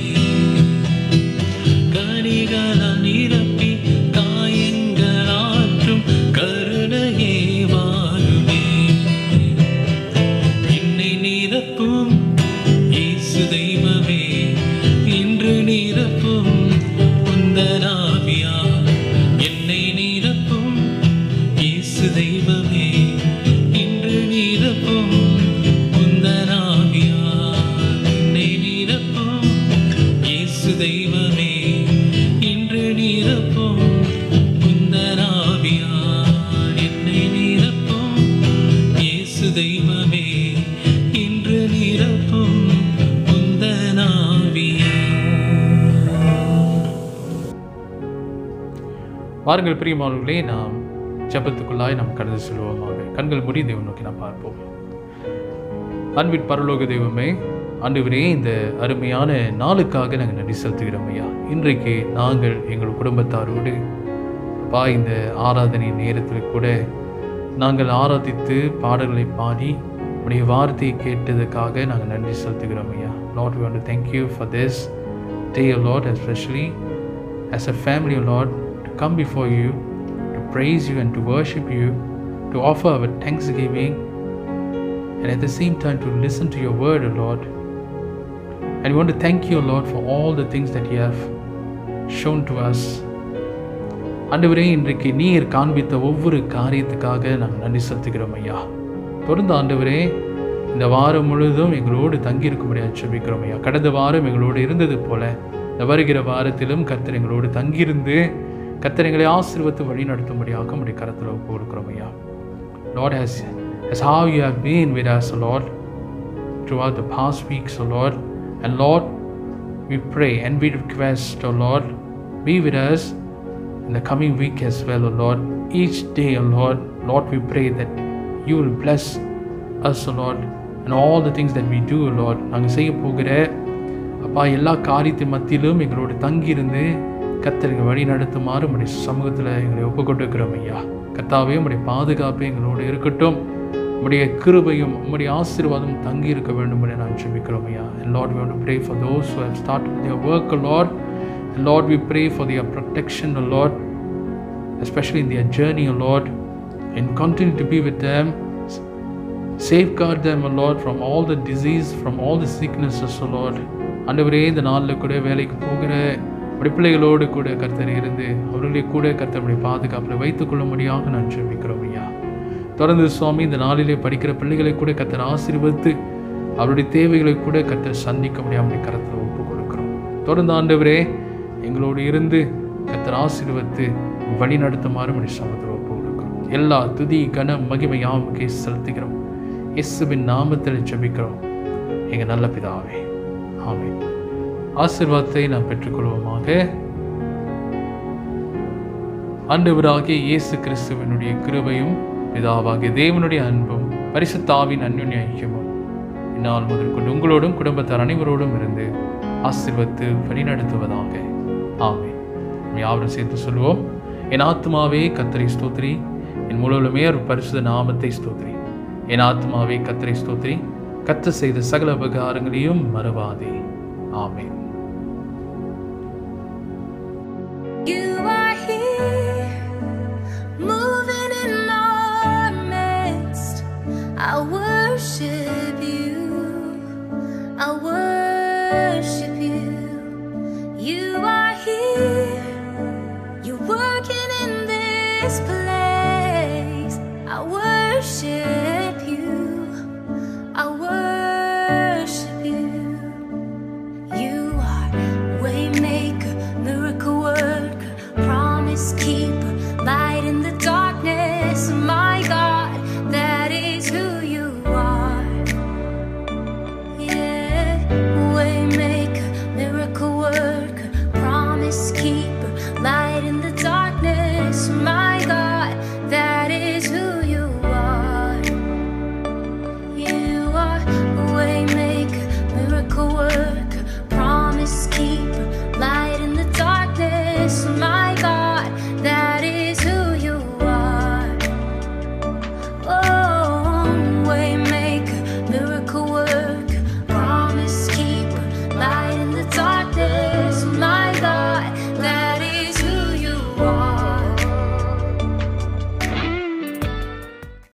S2: வாருங்கள் பிரியமானவர்களே, நாம் ஜெபத்துக்குள்ளாய் நாம் கடந்து செல்வோமாக. கண்கள் மூடி தேவன் நோக்கி நாம் பார்ப்போம். அன்பின் பரலோக தெய்வமே, ஆண்டவரே, இந்த அருமையான நாளுக்காக நாங்கள் நன்றி செலுத்துகிறோம் ஐயா. இன்றைக்கு நாங்கள் எங்கள் குடும்பத்தாரோடு இந்த ஆராதனை நேரத்தில் கூட நாங்கள் ஆராதித்து பாடல்களை பாடி உடைய வார்த்தையை கேட்டதுக்காக நாங்கள் நன்றி செலுத்துகிறோம் ஐயா. Lord, we want to thank you for this day, Lord, especially as a family, Lord, to come before you, to praise you and to worship you, to offer our thanksgiving, and at the same time to listen to your word, Lord. And we want to thank you, Lord, for all the things that you have shown to us. ஆண்டவரே, இன்றைக்கு நீர் காண்பித்த ஒவ்வொரு காரியத்துக்காக நாங்கள் நன்றி செலுத்துகிறோம் ஐயா. தொடர்ந்து ஆண்டவரே, இந்த வாரம் முழுவதும் எங்களோடு தங்கியிருக்கும்படியாக ஜெபிக்கிறோம் ஐயா. கடந்த வாரம் எங்களோடு இருந்தது போல இந்த வருகிற வாரத்திலும் கர்த்தர் எங்களோடு தங்கியிருந்து கர்த்தர் எங்களை ஆசீர்வதித்து வழி நடத்தும்படியாக உம்முடைய கரத்தில் ஒப்பு கொடுக்கிறோம் ஐயா. Lord, as how you have been with us, Lord, throughout the past weeks, Lord, and Lord, we pray and we request, Lord, be with us in the coming week as well, Lord. Each day, Lord, we pray that you will bless us, Lord, and all the things that we do, Lord. நாங்கள் செய்ய போகிற அப்பா எல்லா காரியத்தின் மத்தியிலும் எங்களோடு தங்கியிருந்து கர்த்தர் எங்களை வழி நடத்துமாறு உம்முடைய சமூகத்தில் எங்களை ஒப்புக்கொண்டிருக்கிறோம் ஐயா. கர்த்தாவே, உம்முடைய பாதுகாப்பு எங்களோடு இருக்கட்டும், உம்முடைய கிருபையும் உம்முடைய ஆசீர்வாதம் தங்கி இருக்க வேண்டும் என்று நான் ஜெபிக்கிறோம் ஐயா. And Lord, we want to pray for those who have started their work, Lord. And Lord, we pray for their protection, Lord, especially in their journey, Lord, and continue to be with them. Safeguard them, Lord, from all the disease, from all the sicknesses, Lord. ஆண்டவரே, இந்த நாளில் கூட வேலைக்கு போகிற பிள்ளைகளோடு கூட கர்த்தர் இருந்து அவர்களை கூட கர்த்தருடைய பாதுகாப்பில் வைத்துக்கொள்ளும்படியாக நான் ஜெபிக்கிறோம் ஐயா. தொடர்ந்து சுவாமி, இந்த நாளிலே படிக்கிற பிள்ளைகளை கூட கர்த்தர் ஆசீர்வதித்து அவருடைய தேவைகளை கூட கர்த்தர் சந்திக்க முடியாமல் கரத்தில் ஒப்பு கொடுக்கிறோம். தொடர்ந்து ஆண்டவரே, எங்களோடு இருந்து கர்த்தர் ஆசீர்வதித்து வழி நடத்துமாறு உம்முடைய சமூகத்தில் ஒப்பு கொடுக்கிறோம். எல்லா துதி கன மகிமை யாவுக்கே செலுத்துகிறோம். இயேசுவின் நாமத்தில் ஜெபிக்கிறோம் எங்கள் நல்ல பிதாவே, ஆமென். ஆசீர்வாதத்தை நாம் பெற்றுக்கொள்வோமாக. ஆண்டவராகிய இயேசு கிறிஸ்துவினுடைய கிருபையும் பிதாவாகிய தேவனுடைய அன்பும் பரிசுத்த ஆவியின் அன்யோன்ய ஐக்கியமும் இந்நாள் முதற்கொண்டு உங்களோடும் குடும்பத்தார் அனைவரோடும் இருந்து ஆசீர்வதித்து வழிநடத்துவதாக, ஆமென். யாவரும் சேர்த்து சொல்வோம். என் ஆத்மாவே கர்த்தரை ஸ்தோத்திரி, என் முழுவதுமே பரிசுத்த நாமத்தை ஸ்தோத்திரி. என் ஆத்மாவே கர்த்தரை ஸ்தோத்திரி, கர்த்தர் செய்த சகல உபகாரங்களையும் மறவாதே, ஆமென்.
S1: You are here, moving in our midst. I worship you, I worship